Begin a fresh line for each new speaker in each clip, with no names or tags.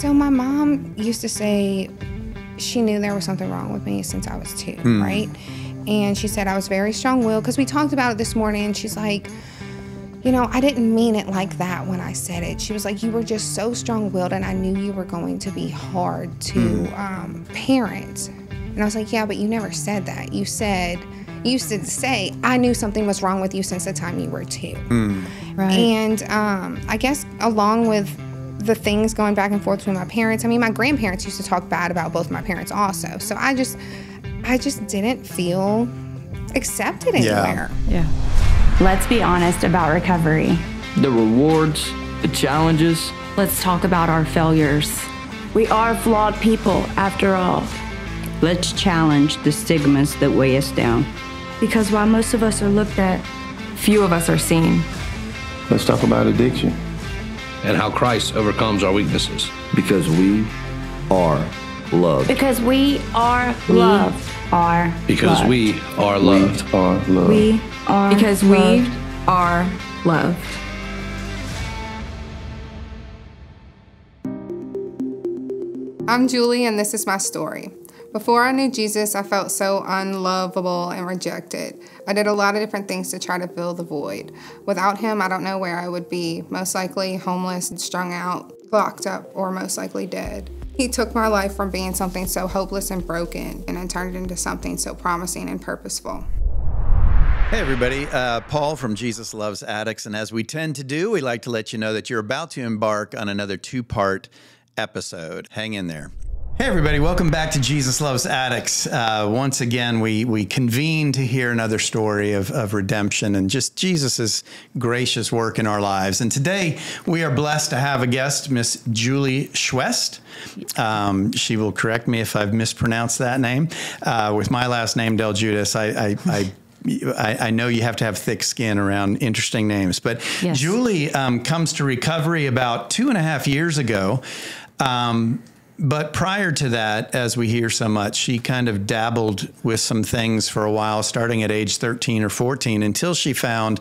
So my mom used to say she knew there was something wrong with me since I was 2, right? And she said I was very strong-willed, because we talked about it this morning, and she's like, you know, I didn't mean it like that when I said it. She was like, you were just so strong-willed, and I knew you were going to be hard to parent. And I was like, yeah, but you never said that. You used to say, I knew something was wrong with you since the time you were 2.
Right.
And I guess along with the things going back and forth between my parents, I mean, my grandparents used to talk bad about both my parents also. So I just didn't feel accepted anywhere.
Yeah.
Let's be honest about recovery.
The rewards, the challenges.
Let's talk about our failures.
We are flawed people, after all.
Let's challenge the stigmas that weigh us down.
Because while most of us are looked at, few of us are seen.
Let's talk about addiction.
And how Christ overcomes our weaknesses.
Because we are loved.
Because we are loved.
Because
loved.
we are loved.
We are loved.
We are
Because
loved.
we are loved.
I'm Julie, and this is my story. Before I knew Jesus, I felt so unlovable and rejected. I did a lot of different things to try to fill the void. Without him, I don't know where I would be. Most likely homeless, strung out, locked up, or most likely dead. He took my life from being something so hopeless and broken, and then turned it into something so promising and purposeful.
Hey everybody, Paul from Jesus Loves Addicts, and as we tend to do, we like to let you know that you're about to embark on another 2-part episode. Hang in there. Hey everybody, welcome back to Jesus Loves Addicts. Once again, we convene to hear another story of redemption and just Jesus's gracious work in our lives. And today we are blessed to have a guest, Miss Julie Schouest. She will correct me if I've mispronounced that name. With my last name, Del Giudice, I know you have to have thick skin around interesting names, but yes. Julie comes to recovery about 2.5 years ago. But prior to that, as we hear so much, she kind of dabbled with some things for a while, starting at age 13 or 14, until she found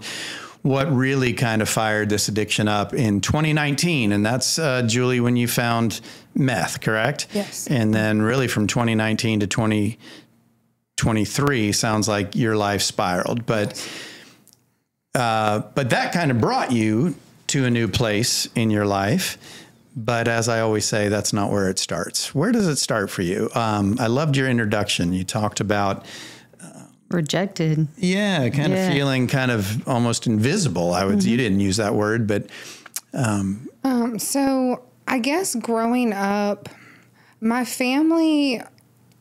what really kind of fired this addiction up in 2019. And that's, Julie, when you found meth, correct?
Yes.
And then really from 2019 to 2023, sounds like your life spiraled. But that kind of brought you to a new place in your life. But as I always say, that's not where it starts. Where does it start for you? I loved your introduction. You talked about
rejected.
Yeah, kind of feeling kind of almost invisible. You didn't use that word, but
so I guess growing up, my family,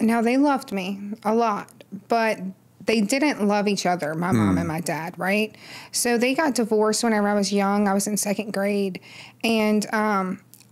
now they loved me a lot, but they didn't love each other, my mom and my dad, right? So they got divorced whenever I was young. I was in 2nd grade, and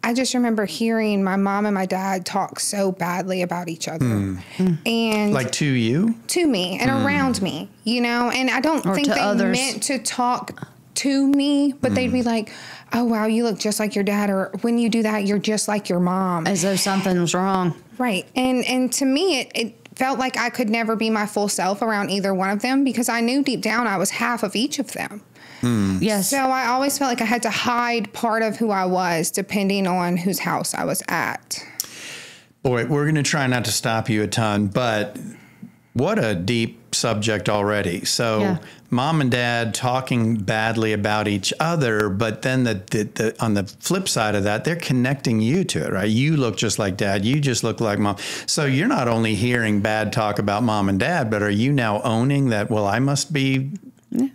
I just remember hearing my mom and my dad talk so badly about each other. And
like to you?
To me and around me, you know? And I don't think they meant to talk to me, but they'd be like, oh, wow, you look just like your dad. Or when you do that, you're just like your mom.
As though something was wrong.
Right. And to me, it felt like I could never be my full self around either one of them, because I knew deep down I was half of each of them.
Yes.
So I always felt like I had to hide part of who I was depending on whose house I was at.
Boy, we're going to try not to stop you a ton, but what a deep subject already. So mom and dad talking badly about each other, but then on the flip side of that, they're connecting you to it, right? You look just like dad. You just look like mom. So you're not only hearing bad talk about mom and dad, but are you now owning that, well, I must be...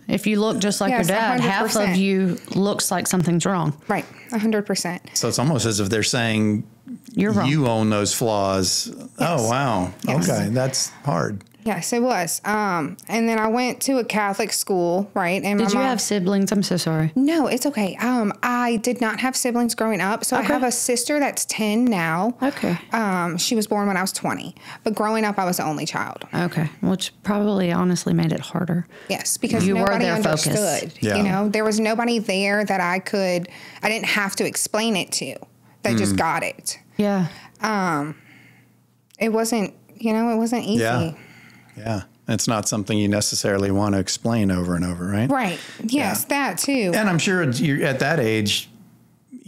If you look just like your dad, 100%. Half of you looks like something's wrong.
Right, 100%.
So it's almost as if they're saying,
you're wrong. You
own those flaws. Yes. Oh, wow. Yes. Okay, that's hard.
Yes, it was. And then I went to a Catholic school, right? And
did you have siblings? I'm so sorry.
No, it's okay. I did not have siblings growing up. So I have a sister that's 10 now.
Okay.
She was born when I was 20. But growing up, I was the only child.
Okay. Which probably honestly made it harder.
Yes, because
you
nobody
were their
understood.
Focus.
Yeah. You know, there was nobody there that I didn't have to explain it to. They just got it.
Yeah.
It wasn't easy.
Yeah. Yeah. It's not something you necessarily want to explain over and over, right?
Right. Yes, that too.
And I'm sure you're at that age,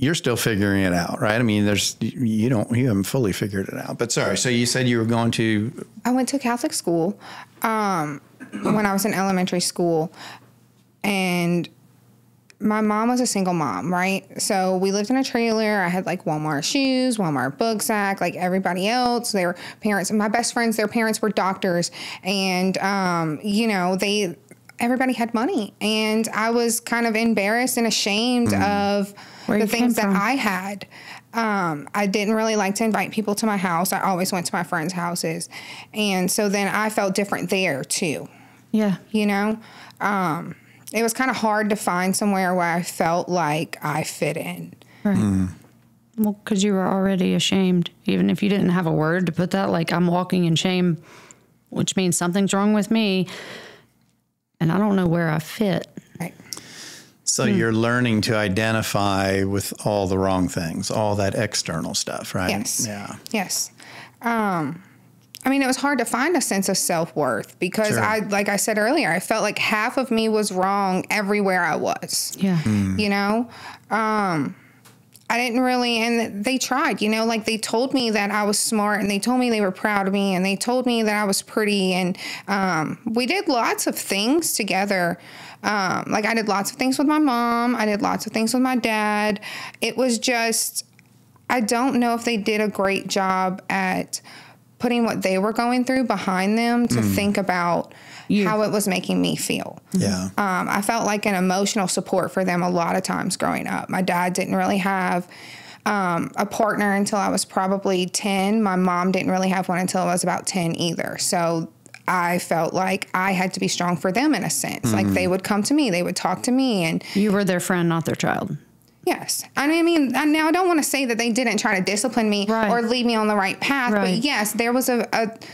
you're still figuring it out, right? I mean, you haven't fully figured it out. But sorry, so you said you were going to...
I went to Catholic school when I was in elementary school, and my mom was a single mom, right? So we lived in a trailer. I had like Walmart shoes, Walmart book sack, like everybody else. Their parents, my best friends, their parents were doctors, and everybody had money, and I was kind of embarrassed and ashamed of the things that I had. I didn't really like to invite people to my house. I always went to my friends' houses. And so then I felt different there too.
Yeah.
It was kind of hard to find somewhere where I felt like I fit in.
Right. Well, because you were already ashamed. Even if you didn't have a word to put that, like, I'm walking in shame, which means something's wrong with me, and I don't know where I fit. Right.
So you're learning to identify with all the wrong things, all that external stuff, right?
Yes.
Yeah.
Yes. It was hard to find a sense of self-worth because like I said earlier, I felt like half of me was wrong everywhere I was.
Yeah.
I didn't really, and they tried, like they told me that I was smart, and they told me they were proud of me, and they told me that I was pretty, and we did lots of things together. Like I did lots of things with my mom. I did lots of things with my dad. It was just, I don't know if they did a great job at putting what they were going through behind them to think about how it was making me feel.
Yeah.
I felt like an emotional support for them a lot of times growing up. My dad didn't really have a partner until I was probably 10. My mom didn't really have one until I was about 10 either. So I felt like I had to be strong for them in a sense. Like they would come to me, they would talk to me. And
you were their friend, not their child.
Yes. Now I don't want to say that they didn't try to discipline me or lead me on the right path. Right. But yes, there was it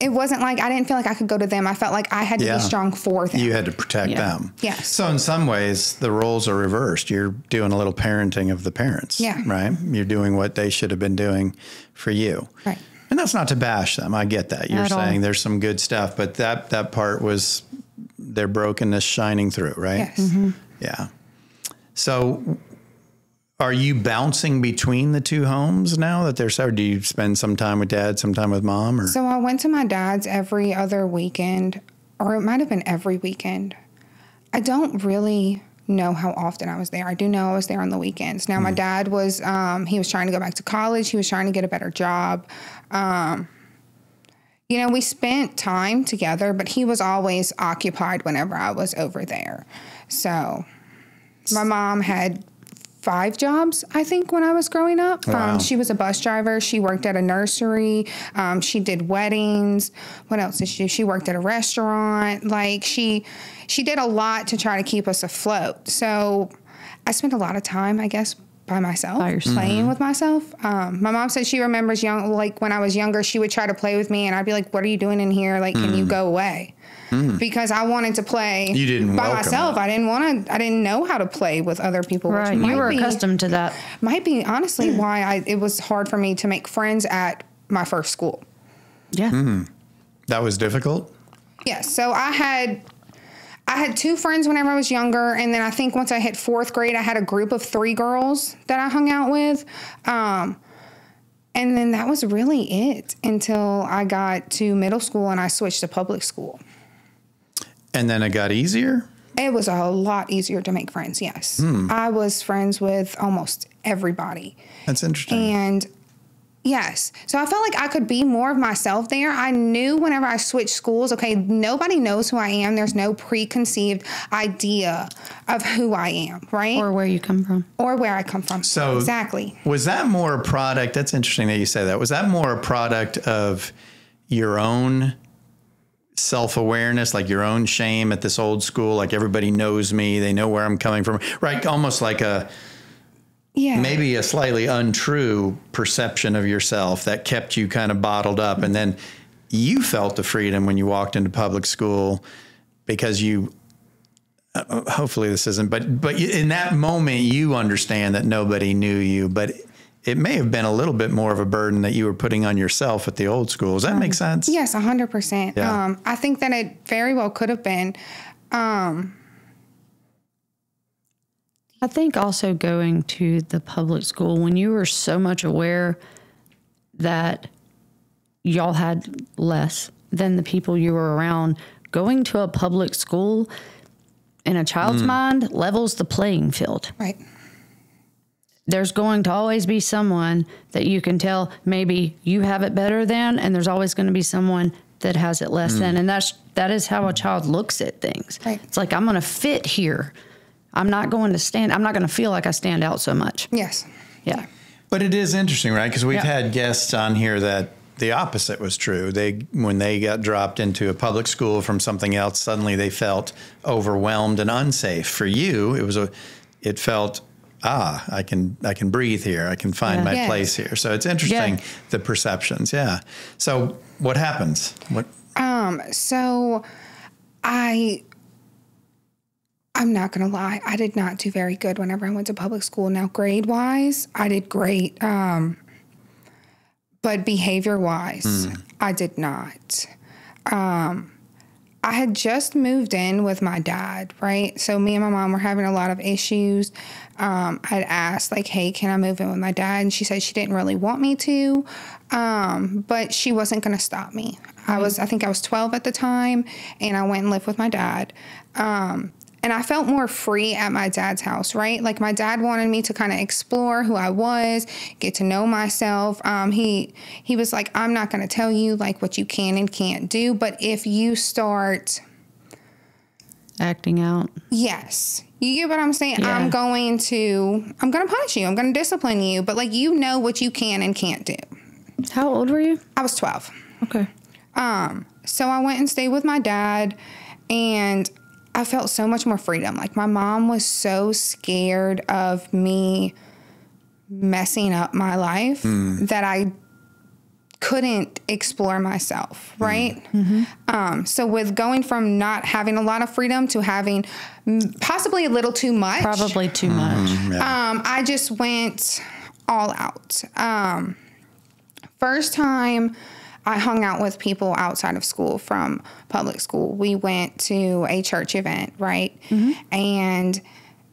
wasn't like I didn't feel like I could go to them. I felt like I had to be strong for them.
You had to protect them.
Yes.
So in some ways, the roles are reversed. You're doing a little parenting of the parents.
Yeah.
Right? You're doing what they should have been doing for you.
Right.
And that's not to bash them. I get that. You're saying there's some good stuff, but that part was their brokenness shining through, right?
Yes.
Mm-hmm.
Yeah. So are you bouncing between the two homes now that they're so? Do you spend some time with dad, some time with mom? Or?
So I went to my dad's every other weekend, or it might have been every weekend. I don't really know how often I was there. I do know I was there on the weekends. Now, my dad was, he was trying to go back to college. He was trying to get a better job. We spent time together, but he was always occupied whenever I was over there. So my mom had 5 jobs, I think, when I was growing up.
Wow.
She was a bus driver. She worked at a nursery. She did weddings. What else did she do? She worked at a restaurant. Like, she did a lot to try to keep us afloat. So I spent a lot of time, I guess, by myself, playing with myself. My mom said she remembers when I was younger, she would try to play with me, and I'd be like, what are you doing in here? Like, can you go away? Because I wanted to play by myself. I didn't know how to play with other people.
Right. You were accustomed to that.
Might be honestly why it was hard for me to make friends at my first school.
Yeah.
That was difficult?
Yes. So I had 2 friends whenever I was younger, and then I think once I hit 4th grade, I had a group of 3 girls that I hung out with. And then that was really it until I got to middle school and I switched to public school.
And then it got easier?
It was a lot easier to make friends, yes. I was friends with almost everybody.
That's interesting.
And yes. So I felt like I could be more of myself there. I knew whenever I switched schools, okay, nobody knows who I am. There's no preconceived idea of who I am, right?
Or where you come from.
Or where I come from.
So
exactly.
Was that more a product? That's interesting that you say that. Was that more a product of your own self-awareness, like your own shame at this old school, like everybody knows me, they know where I'm coming from, right? Almost like maybe a slightly untrue perception of yourself that kept you kind of bottled up. And then you felt the freedom when you walked into public school because you, hopefully this isn't, but in that moment you understand that nobody knew you, but it may have been a little bit more of a burden that you were putting on yourself at the old school. Does that make sense?
Yes, 100%.
Yeah.
I think that it very well could have been.
I think also going to the public school, when you were so much aware that y'all had less than the people you were around, going to a public school in a child's mind levels the playing field.
Right.
There's going to always be someone that you can tell maybe you have it better than, and there's always going to be someone that has it less than. And that is how a child looks at things.
Right.
It's like, I'm going to fit here. I'm not going to feel like I stand out so much.
Yes.
Yeah.
But it is interesting, right? Because we've had guests on here that the opposite was true. When they got dropped into a public school from something else, suddenly they felt overwhelmed and unsafe. For you, it felt, I can breathe here. I can find my place here. So it's interesting, the perceptions. Yeah. So what happens?
So I'm not going to lie. I did not do very good whenever I went to public school. Now, grade-wise, I did great. But behavior-wise, I did not. I had just moved in with my dad, right? So me and my mom were having a lot of issues. I'd asked, like, hey, can I move in with my dad? And she said she didn't really want me to, but she wasn't going to stop me. I think I was 12 at the time, and I went and lived with my dad. And I felt more free at my dad's house, right? Like, my dad wanted me to kind of explore who I was, get to know myself. He was like, I'm not going to tell you, like, what you can and can't do, but if you start
acting out.
Yes. You get what I'm saying?
Yeah.
I'm going to punish you. I'm going to discipline you, but, like, you know what you can and can't do.
How old were you?
I was 12.
Okay.
So I went and stayed with my dad, and I felt so much more freedom. Like, my mom was so scared of me messing up my life that I couldn't explore myself, right? So with going from not having a lot of freedom to having possibly a little too much.
Probably too much.
I just went all out. First time I hung out with people outside of school from public school. We went to a church event, right? And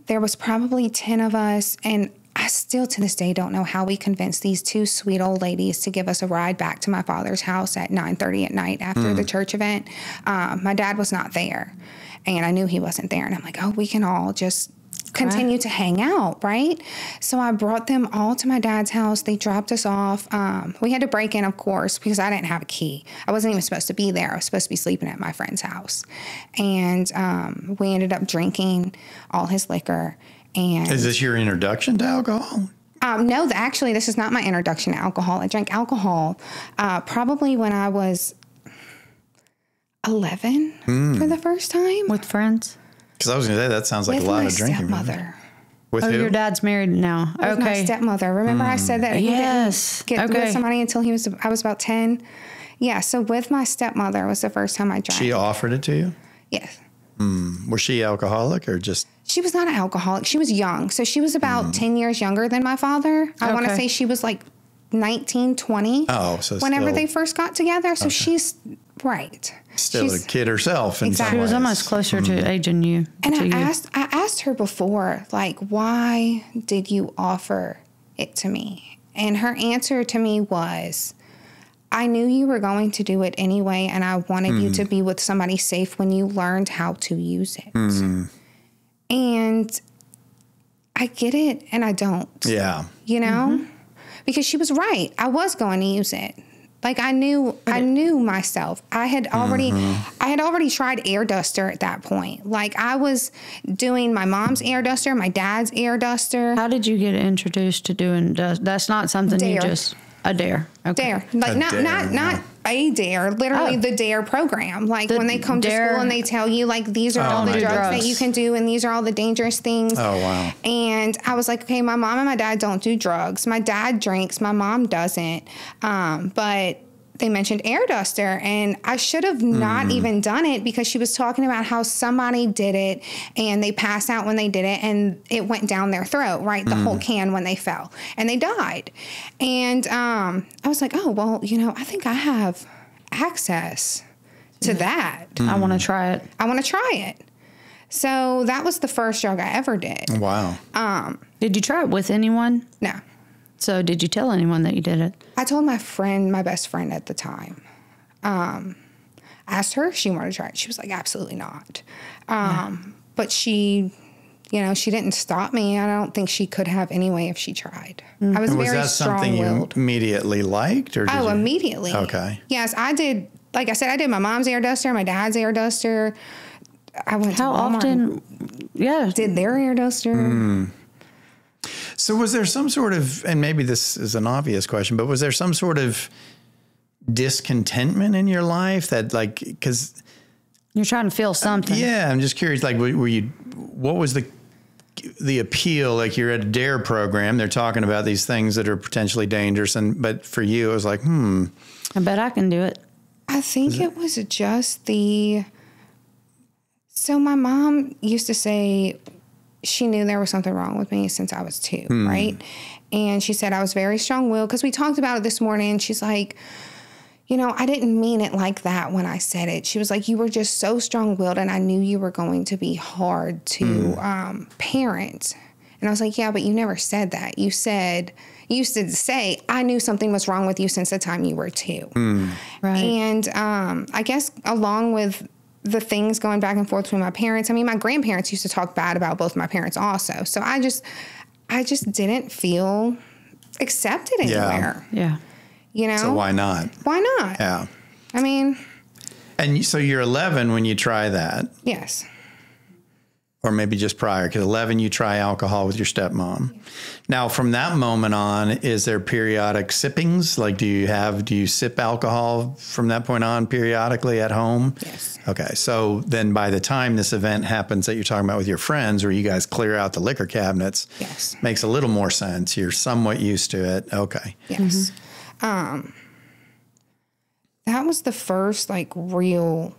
there was probably 10 of us, and I still to this day don't know how we convinced these two sweet old ladies to give us a ride back to my father's house at 9:30 at night after the church event. My dad was not there, and I knew he wasn't there. And I'm like, oh, we can all just continue to hang out, right? So I brought them all to my dad's house. They dropped us off. We had to break in, of course, because I didn't have a key. I wasn't even supposed to be there. I was supposed to be sleeping at my friend's house. And we ended up drinking all his liquor. And
is this your introduction to alcohol?
No, actually, this is not my introduction to alcohol. I drank alcohol probably when I was 11 for the first time.
With friends?
Because I was going to say, that sounds like
with
a lot
my
of drinking.
Stepmother.
With who?
Your dad's married now.
With my stepmother. Remember I said that he didn't get with somebody until I was about 10? Yeah, so with my stepmother was the first time I drank.
She offered it to you?
Yes.
Was she alcoholic or just...
She was not an alcoholic. She was young. So she was about 10 years younger than my father. I want to say she was like 19, 20.
Oh, so
whenever
still...
they first got together. So she's... Right.
Still a kid herself in some
She was
ways.
almost closer to age than you.
And I asked her before, like, why did you offer it to me? And her answer to me was, I knew you were going to do it anyway, and I wanted you to be with somebody safe when you learned how to use it. And I get it, and I don't.
Yeah.
You know? Because she was right. I was going to use it. Like, I knew myself. I had already tried air duster at that point. Like, I was doing my mom's air duster, my dad's air duster.
How did you get introduced to doing that's not something you just a dare. Okay.
Dare. Like, not a dare, literally the dare program. Like, when they come to school and they tell you, like, these are all the drugs that you can do and these are all the dangerous things.
Oh, wow.
And I was like, okay, my mom and my dad don't do drugs. My dad drinks. My mom doesn't. But they mentioned air duster, and I should have not even done it because she was talking about how somebody did it and they passed out when they did it and it went down their throat, right? The whole can when they fell and they died. And I was like, oh, well, you know, I think I have access to that.
I want to try it.
I want to try it. So that was the first drug I ever did.
Wow.
Did you try it with anyone?
No.
So did you tell anyone that you did it?
I told my best friend at the time. Asked her if she wanted to try it. She was like, absolutely not. But she, she didn't stop me. I don't think she could have anyway if she tried. I was very strong-willed.
Was that something you immediately liked? Or
immediately.
Okay.
Yes, I did. Like I said, I did my mom's air duster, my dad's air duster. I went to Walmart
often? Yeah.
Did their air duster.
So was there some sort of, and maybe this is an obvious question, but was there some sort of discontentment in your life that because
you're trying to feel something?
Yeah. I'm just curious, what was the appeal? Like, you're at a DARE program. They're talking about these things that are potentially dangerous. But for you, it was like,
I bet I can do it.
I think it was just so my mom used to say she knew there was something wrong with me since I was 2, right? And she said I was very strong-willed, because we talked about it this morning, and she's like, I didn't mean it like that when I said it. She was like, you were just so strong-willed, and I knew you were going to be hard to parent. And I was like, yeah, but you never said that. You used to say, I knew something was wrong with you since the time you were 2.
Right.
And I guess along with the things going back and forth between my parents, my grandparents used to talk bad about both my parents also. So I just didn't feel accepted anywhere.
Yeah.
So why not?
Why not?
Yeah.
And
so you're 11 when you try that.
Yes.
Or maybe just prior, because 11, you try alcohol with your stepmom. Now, from that moment on, is there periodic sippings? Like, do you sip alcohol from that point on periodically at home?
Yes.
Okay. So then by the time this event happens that you're talking about with your friends, where you guys clear out the liquor cabinets,
yes,
makes a little more sense. You're somewhat used to it. Okay.
Yes. That was the first, real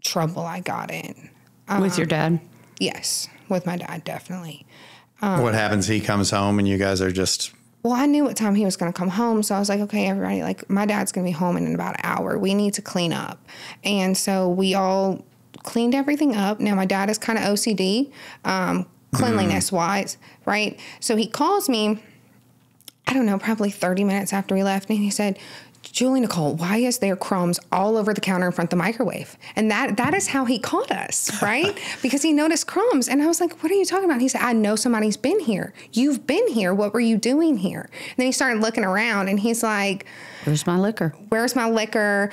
trouble I got in.
With your dad?
Yes, with my dad, definitely.
What happens? He comes home and you guys are just...
Well, I knew what time he was going to come home, so I was like, okay, everybody, my dad's going to be home in about an hour. We need to clean up. And so we all cleaned everything up. Now, my dad is kind of OCD, cleanliness-wise, right? So he calls me, I don't know, probably 30 minutes after we left, and he said, Julie Nicole, why is there crumbs all over the counter in front of the microwave? And that is how he caught us, right? Because he noticed crumbs. And I was like, what are you talking about? He said, I know somebody's been here. You've been here. What were you doing here? And then he started looking around, and he's like,
where's my liquor?
Where's my liquor?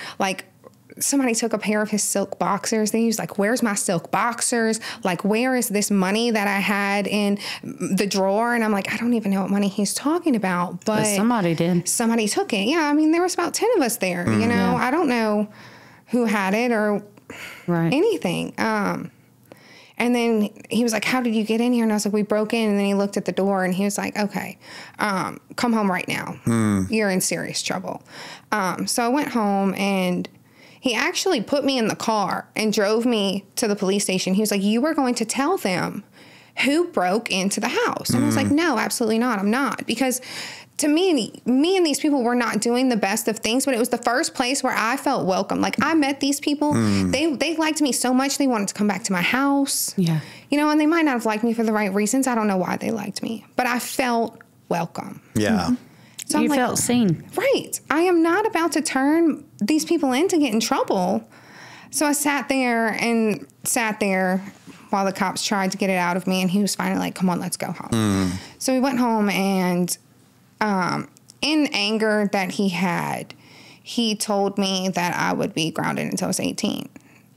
Somebody took a pair of his silk boxers. He was like, where's my silk boxers? Where is this money that I had in the drawer? And I'm like, I don't even know what money he's talking about. But
somebody did.
Somebody took it. Yeah, there was about 10 of us there.
Yeah.
I don't know who had it or anything. And then he was like, how did you get in here? And I was like, we broke in. And then he looked at the door, and he was like, okay, come home right now. You're in serious trouble. So I went home, and he actually put me in the car and drove me to the police station. He was like, you were going to tell them who broke into the house. And I was like, no, absolutely not. I'm not. Because to me and these people were not doing the best of things, but it was the first place where I felt welcome. I met these people. They liked me so much. They wanted to come back to my house.
Yeah.
And they might not have liked me for the right reasons. I don't know why they liked me, but I felt welcome.
Yeah.
So
you felt seen.
Right. I am not about to turn these people in to get in trouble. So I sat there while the cops tried to get it out of me, and he was finally like, come on, let's go home. So we went home, and in anger that he had, he told me that I would be grounded until I was 18.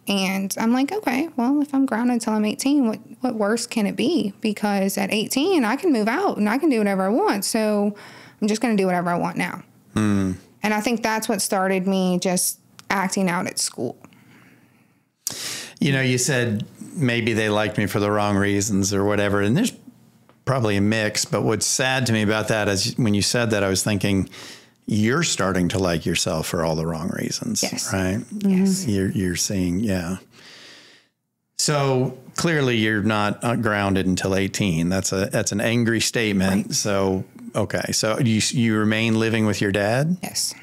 And I'm like, okay, well, if I'm grounded until I'm 18, what worse can it be? Because at 18, I can move out and I can do whatever I want. So I'm just going to do whatever I want now. And I think that's what started me just acting out at school.
You said maybe they liked me for the wrong reasons or whatever. And there's probably a mix. But what's sad to me about that is when you said that, I was thinking you're starting to like yourself for all the wrong reasons.
Yes.
Right?
Yes.
You're seeing, yeah. So clearly you're not grounded until 18. That's an angry statement. Right. So, okay. So you remain living with your dad?
Yes.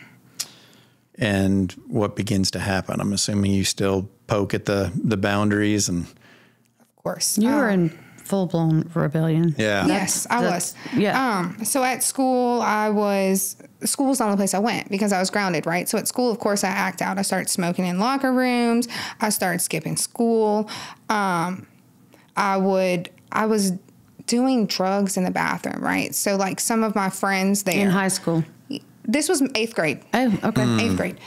And what begins to happen? I'm assuming you still poke at the boundaries and
course.
You were in full-blown rebellion.
Yeah.
Yes, I was.
Yeah.
So at school, school was the only place I went because I was grounded, right? So at school, of course, I act out. I started smoking in locker rooms. I started skipping school. I was doing drugs in the bathroom, right? So like some of my friends there.
In high school.
This was 8th grade.
Oh, okay.
8th grade.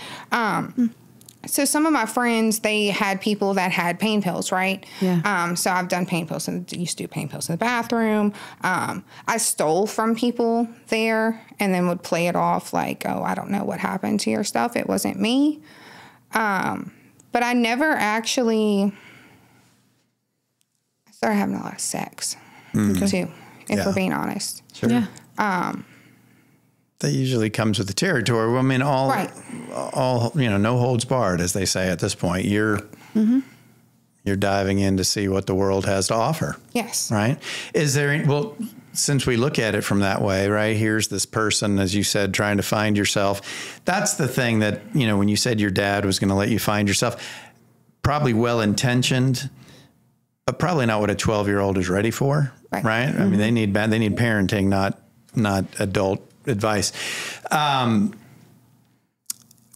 So some of my friends, they had people that had pain pills, right?
Yeah.
So I've done pain pills and used to do pain pills in the bathroom. I stole from people there and then would play it off like, oh, I don't know what happened to your stuff. It wasn't me. But I never actually started having a lot of sex too, if we're being honest.
Sure.
Yeah.
That usually comes with the territory. Well, I mean, all no holds barred, as they say at this point. You're diving in to see what the world has to offer.
Yes.
Right? Is there, well, since we look at it from that way, right? Here's this person, as you said, trying to find yourself. That's the thing that, when you said your dad was going to let you find yourself, probably well-intentioned, but probably not what a 12-year-old is ready for. Right? I mean, they need parenting, not adult advice.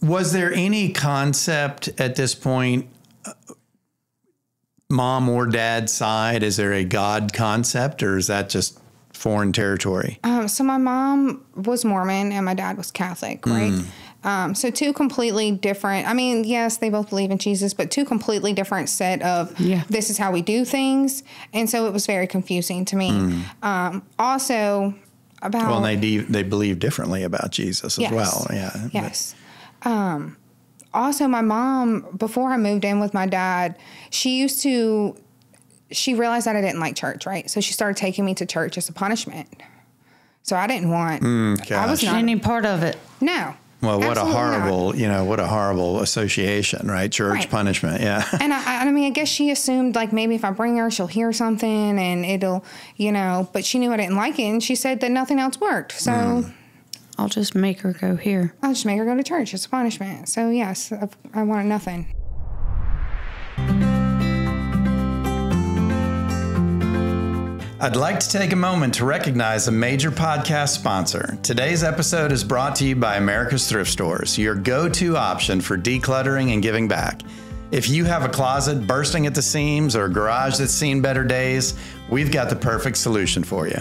Was there any concept at this point, mom or dad's side? Is there a God concept, or is that just foreign territory?
So my mom was Mormon and my dad was Catholic, right? So two completely different, I mean, yes, they both believe in Jesus, but two completely different set of this is how we do things. And so it was very confusing to me. Also, about...
Well, and they believe differently about Jesus as well. Yeah.
Yes. Also, my mom, before I moved in with my dad, she realized that I didn't like church, right? So she started taking me to church as a punishment. So I didn't want... I was not
any part of it.
No.
Well, what a horrible association, right? Church punishment, yeah.
And I mean, I guess she assumed like maybe if I bring her, she'll hear something and it'll, but she knew I didn't like it, and she said that nothing else worked. So
I'll just make her go here.
I'll just make her go to church as a punishment. So yes, I wanted nothing.
I'd like to take a moment to recognize a major podcast sponsor. Today's episode is brought to you by America's Thrift Stores, your go-to option for decluttering and giving back. If you have a closet bursting at the seams or a garage that's seen better days, we've got the perfect solution for you.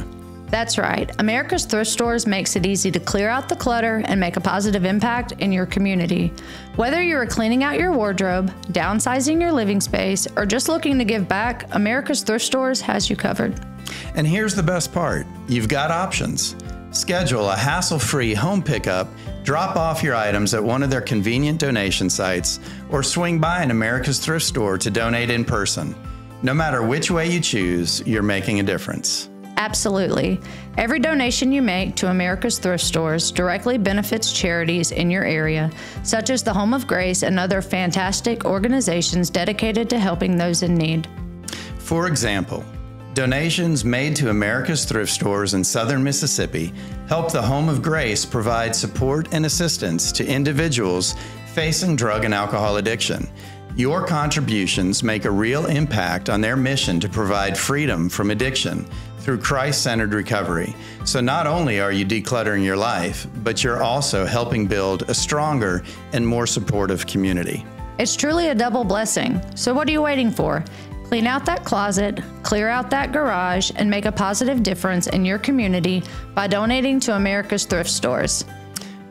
That's right. America's Thrift Stores makes it easy to clear out the clutter and make a positive impact in your community. Whether you're cleaning out your wardrobe, downsizing your living space, or just looking to give back, America's Thrift Stores has you covered.
And here's the best part. You've got options. Schedule a hassle-free home pickup, drop off your items at one of their convenient donation sites, or swing by an America's Thrift Store to donate in person. No matter which way you choose, you're making a difference.
Absolutely. Every donation you make to America's Thrift Stores directly benefits charities in your area, such as the Home of Grace and other fantastic organizations dedicated to helping those in need.
For example, donations made to America's Thrift Stores in southern Mississippi help the Home of Grace provide support and assistance to individuals facing drug and alcohol addiction. Your contributions make a real impact on their mission to provide freedom from addiction through Christ-centered recovery. So not only are you decluttering your life, but you're also helping build a stronger and more supportive community.
It's truly a double blessing. So what are you waiting for? Clean out that closet, clear out that garage, and make a positive difference in your community by donating to America's Thrift Stores.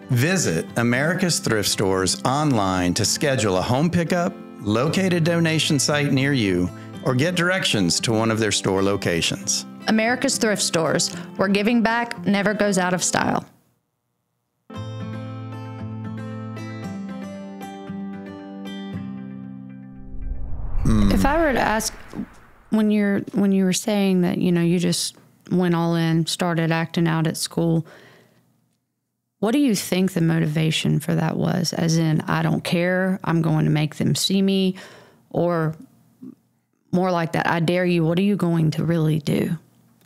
Visit America's Thrift Stores online to schedule a home pickup, locate a donation site near you, or get directions to one of their store locations.
America's Thrift Stores, where giving back never goes out of style.
If I were to ask, when you were saying that, you just went all in, started acting out at school, what do you think the motivation for that was? As in, I don't care, I'm going to make them see me, or more like that, I dare you, what are you going to really do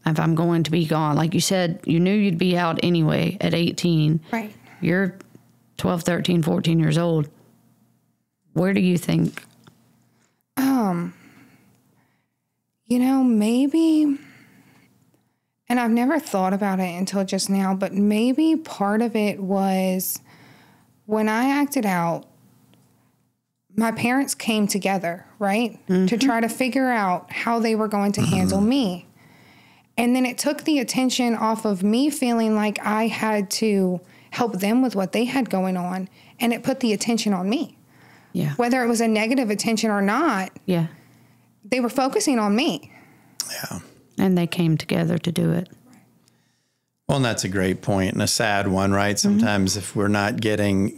if I'm going to be gone? Like you said, you knew you'd be out anyway at 18.
Right.
You're 12, 13, 14 years old. Where do you think?
maybe, and I've never thought about it until just now, but maybe part of it was when I acted out, my parents came together, right? To try to figure out how they were going to handle me. And then it took the attention off of me feeling like I had to help them with what they had going on. And it put the attention on me.
Yeah.
Whether it was a negative attention or not.
Yeah.
They were focusing on me.
Yeah.
And they came together to do it.
Well, and that's a great point and a sad one, right? Sometimes if we're not getting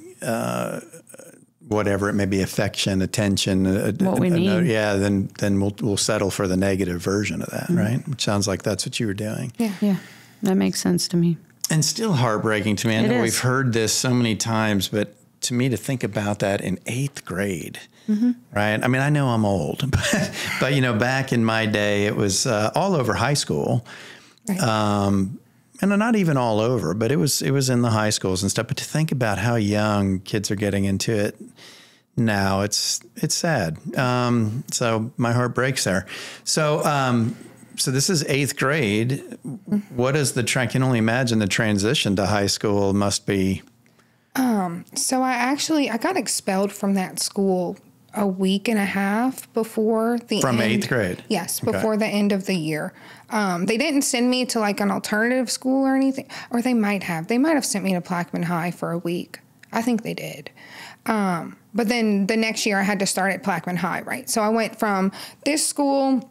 whatever it may be, affection, attention,
what we need,
then we'll settle for the negative version of that, right? Which sounds like that's what you were doing.
Yeah, that makes sense to me.
And still heartbreaking to me. I know we've heard this so many times, but to me, to think about that in 8th grade, right? I mean, I know I'm old, but back in my day, it was all over high school. Right. And not even all over, but it was in the high schools and stuff. But to think about how young kids are getting into it now, it's sad. So my heart breaks there. So this is 8th grade. What is I can only imagine the transition to high school must be.
So I got expelled from that school a week and a half before the
From
end.
8th grade?
Yes, before the end of the year. They didn't send me to like an alternative school or anything, or they might have. They might have sent me to Plaquemine High for a week. I think they did. But then the next year I had to start at Plaquemine High, right? So I went from this school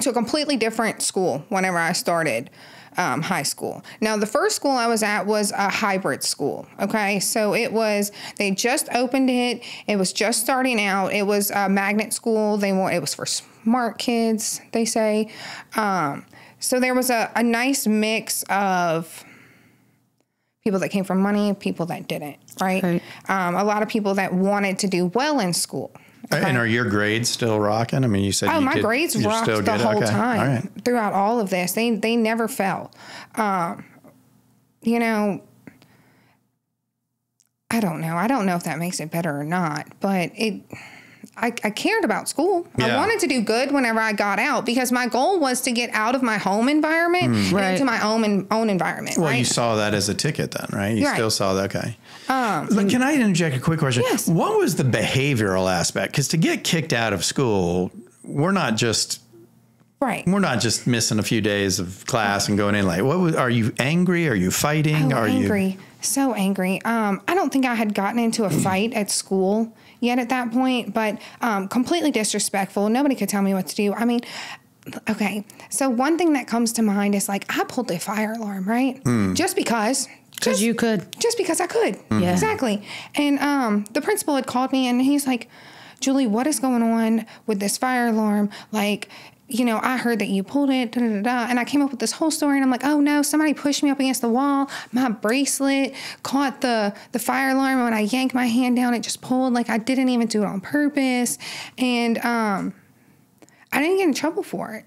to a completely different school whenever I started high school. Now, the first school I was at was a hybrid school, okay? So they just opened it. It was just starting out. It was a magnet school. It was for smart kids, they say. So there was a nice mix of people that came from money, people that didn't, right? A lot of people that wanted to do well in school. Okay.
And are your grades still rocking? I mean, you said
my grades rocked the whole time.
All right.
Throughout all of this. They never fell. I don't know. I don't know if that makes it better or not, but I cared about school. Yeah. I wanted to do good whenever I got out because my goal was to get out of my home environment and into my own environment.
Well,
right?
you saw that as a ticket then, right? You still saw that. Okay. Look, can I interject a quick question?
Yes.
What was the behavioral aspect? Because to get kicked out of school, we're not just missing a few days of class and going in late. Are you angry? Are you fighting?
Are angry. So angry. I don't think I had gotten into a fight at school yet at that point, but completely disrespectful. Nobody could tell me what to do. I mean, okay. So one thing that comes to mind is like I pulled the fire alarm, right? Just because.
Because you could.
Just because I could.
Yeah.
Exactly. And the principal had called me and he's like, Julie, what is going on with this fire alarm? Like, I heard that you pulled it, And I came up with this whole story and I'm like, oh no, somebody pushed me up against the wall. My bracelet caught the fire alarm. And when I yanked my hand down, it just pulled. Like I didn't even do it on purpose. And I didn't get in trouble for it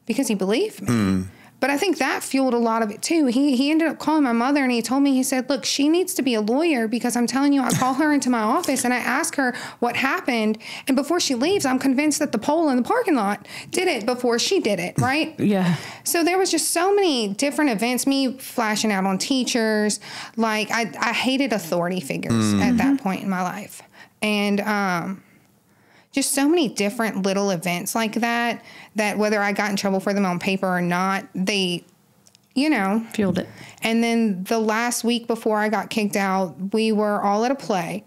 because he believed me. But I think that fueled a lot of it too. He ended up calling my mother and he told me, he said, look, she needs to be a lawyer because I'm telling you, I call her into my office and I ask her what happened. And before she leaves, I'm convinced that the pole in the parking lot did it before she did it, right?
Yeah.
So there was just so many different events, me flashing out on teachers. Like I hated authority figures at that point in my life. And just so many different little events like that whether I got in trouble for them on paper or not, they,
fueled it.
And then the last week before I got kicked out, we were all at a play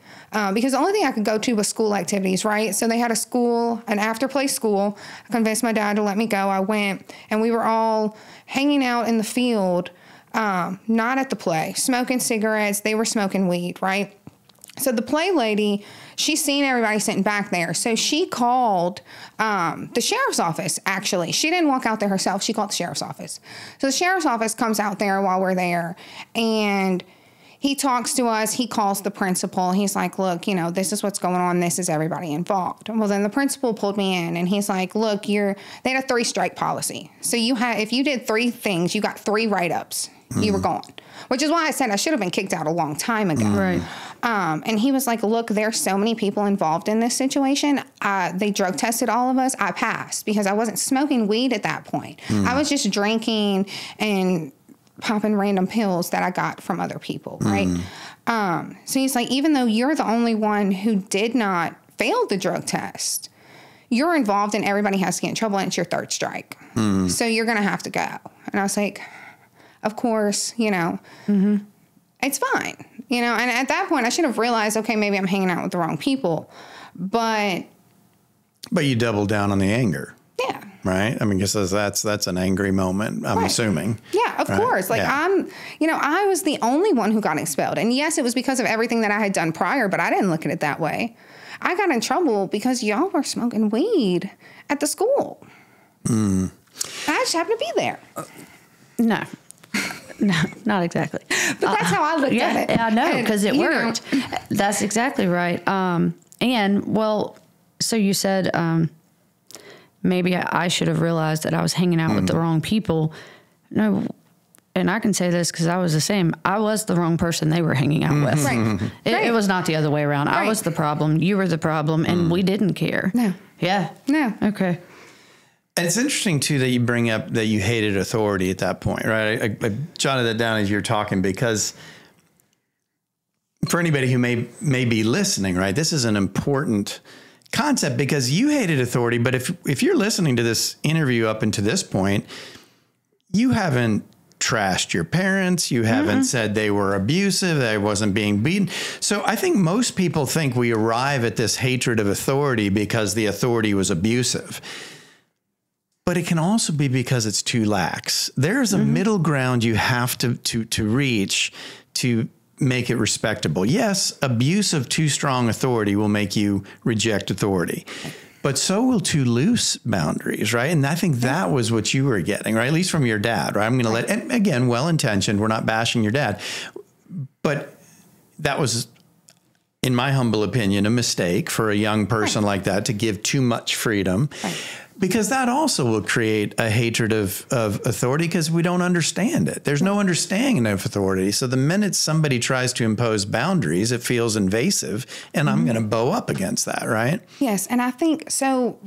because the only thing I could go to was school activities, right? So they had an after play school. I convinced my dad to let me go. I went and we were all hanging out in the field, not at the play, smoking cigarettes. They were smoking weed, right? So the play lady, she's seen everybody sitting back there. So she called the sheriff's office, actually. She didn't walk out there herself. She called the sheriff's office. So the sheriff's office comes out there while we're there. And he talks to us. He calls the principal. He's like, look, this is what's going on. This is everybody involved. Well, then the principal pulled me in. And he's like, look, they had a 3-strike policy. So if you did 3 things, you got 3 write-ups. You were gone. Which is why I said I should have been kicked out a long time ago.
Right.
And he was like, look, there's so many people involved in this situation. They drug tested all of us. I passed because I wasn't smoking weed at that point. I was just drinking and popping random pills that I got from other people, right? So he's like, even though you're the only one who did not fail the drug test, you're involved and everybody has to get in trouble and it's your third strike. So you're going to have to go. And I was like, of course, you know, it's fine. You know, and at that point I should have realized, okay, maybe I'm hanging out with the wrong people. But
you doubled down on the anger.
Yeah.
Right? I mean, because that's an angry moment, I'm assuming.
Yeah, of course. Like I was the only one who got expelled. And yes, it was because of everything that I had done prior, but I didn't look at it that way. I got in trouble because y'all were smoking weed at the school. I just happened to be there.
No, not exactly.
But that's how I looked at it.
Yeah, I know, because it worked. That's exactly right. So you said maybe I should have realized that I was hanging out with the wrong people. No, and I can say this because I was the same. I was the wrong person they were hanging out with.
Right.
It was not the other way around. I was the problem. You were the problem, and we didn't care.
No.
Yeah.
No.
Okay.
And it's interesting, too, that you bring up that you hated authority at that point, right? I jotted that down as you're talking because for anybody who may be listening, right, this is an important concept because you hated authority. But if you're listening to this interview up until this point, you haven't trashed your parents. You haven't said they were abusive, they wasn't being beaten. So I think most people think we arrive at this hatred of authority because the authority was abusive. But it can also be because it's too lax. There's a middle ground you have to reach to make it respectable. Yes, abuse of too strong authority will make you reject authority. But so will too loose boundaries, right? And I think that was what you were getting, right? At least from your dad, right? I'm going to and again, well-intentioned. We're not bashing your dad. But that was, in my humble opinion, a mistake for a young person like that to give too much freedom. Because that also will create a hatred of authority because we don't understand it. There's no understanding of authority. So the minute somebody tries to impose boundaries, it feels invasive, and I'm going to bow up against that, right?
Yes, and I think, so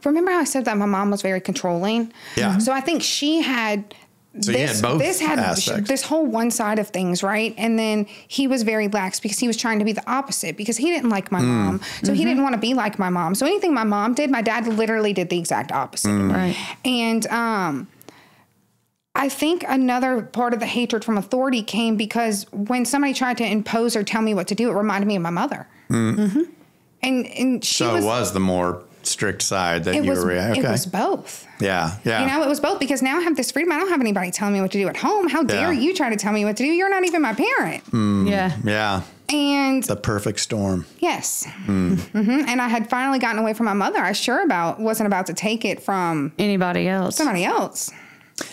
remember how I said that my mom was very controlling?
Yeah.
So I think she had...
So you had both aspects.
This whole one side of things, right? And then he was very lax because he was trying to be the opposite because he didn't like my mom. So he didn't want to be like my mom. So anything my mom did, my dad literally did the exact opposite.
Right.
And I think another part of the hatred from authority came because when somebody tried to impose or tell me what to do, it reminded me of my mother. And she
was the more strict side that you were reacting.
It was both.
Yeah.
You know, it was both because now I have this freedom. I don't have anybody telling me what to do at home. How dare you try to tell me what to do? You're not even my parent.
Yeah.
And
the perfect storm.
Yes. And I had finally gotten away from my mother. I wasn't about to take it from
anybody else.
Somebody else.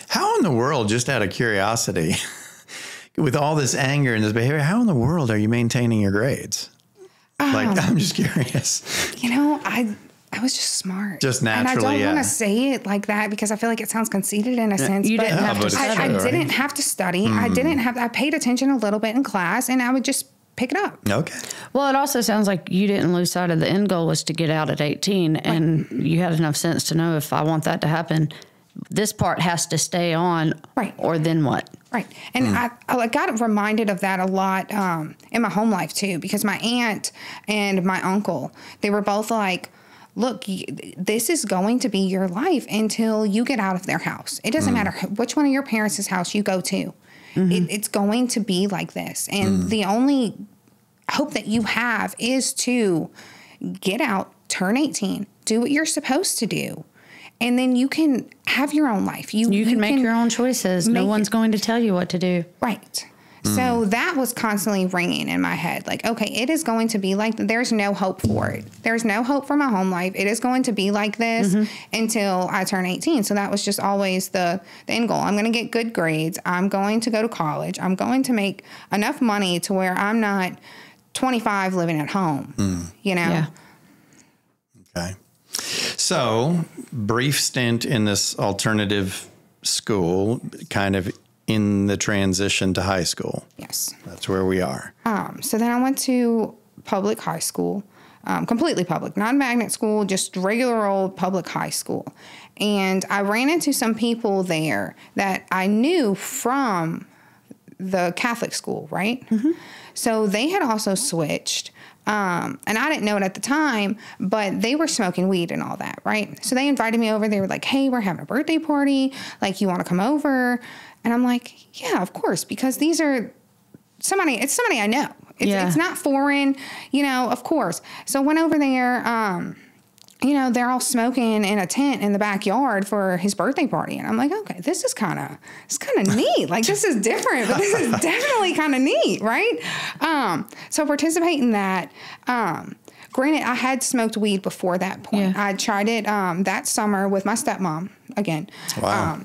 How in the world, just out of curiosity, with all this anger and this behavior, how in the world are you maintaining your grades? I'm just curious.
You know, I was just smart.
Just naturally,
and I don't want to say it like that because I feel like it sounds conceited in a sense.
You didn't have to study.
I didn't have to study. I paid attention a little bit in class and I would just pick it up.
Okay.
Well, it also sounds like you didn't lose sight of the end goal was to get out at 18 and you had enough sense to know if I want that to happen, this part has to stay on.
Right.
Or then what?
Right. And I got reminded of that a lot in my home life too because my aunt and my uncle, they were both like, look, this is going to be your life until you get out of their house. It doesn't matter which one of your parents' house you go to. It's going to be like this. And the only hope that you have is to get out, turn 18, do what you're supposed to do. And then you can have your own life. You
can make your own choices. No one's going to tell you what to do.
Right. So that was constantly ringing in my head. Like, okay, it is going to be like, there's no hope for it. There's no hope for my home life. It is going to be like this until I turn 18. So that was just always the end goal. I'm going to get good grades. I'm going to go to college. I'm going to make enough money to where I'm not 25 living at home, you know?
Yeah.
Okay. So brief stint in this alternative school, kind of in the transition to high school.
Yeah. Yes.
That's where we are.
So then I went to public high school, completely public, not magnet school, just regular old public high school. And I ran into some people there that I knew from the Catholic school, right? Mm-hmm. So they had also switched. And I didn't know it at the time, but they were smoking weed and all that, right? So they invited me over. They were like, hey, we're having a birthday party. Like, you want to come over? And I'm like, yeah, of course, because these are it's somebody I know. It's not foreign, of course. So I went over there, they're all smoking in a tent in the backyard for his birthday party. And I'm like, okay, this is kind of neat. Like, this is different, but this is definitely kind of neat, right? So participate in that. Granted, I had smoked weed before that point. I tried it that summer with my stepmom again.
Wow.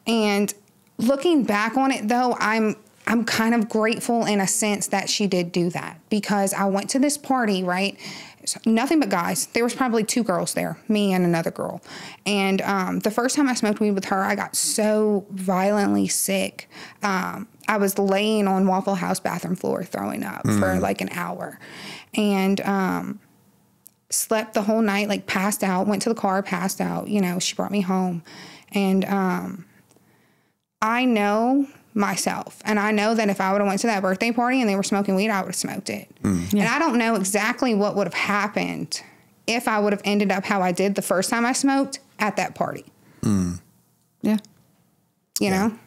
And looking back on it, though, I'm kind of grateful in a sense that she did do that, because I went to this party, right? Nothing but guys. There was probably 2 girls there, me and another girl. And the first time I smoked weed with her, I got so violently sick. I was laying on Waffle House bathroom floor throwing up for like an hour. And slept the whole night, like passed out, went to the car, passed out. She brought me home. And I know myself, and I know that if I would have went to that birthday party and they were smoking weed, I would have smoked it. And I don't know exactly what would have happened if I would have ended up how I did the first time I smoked at that party.
Yeah.
You know?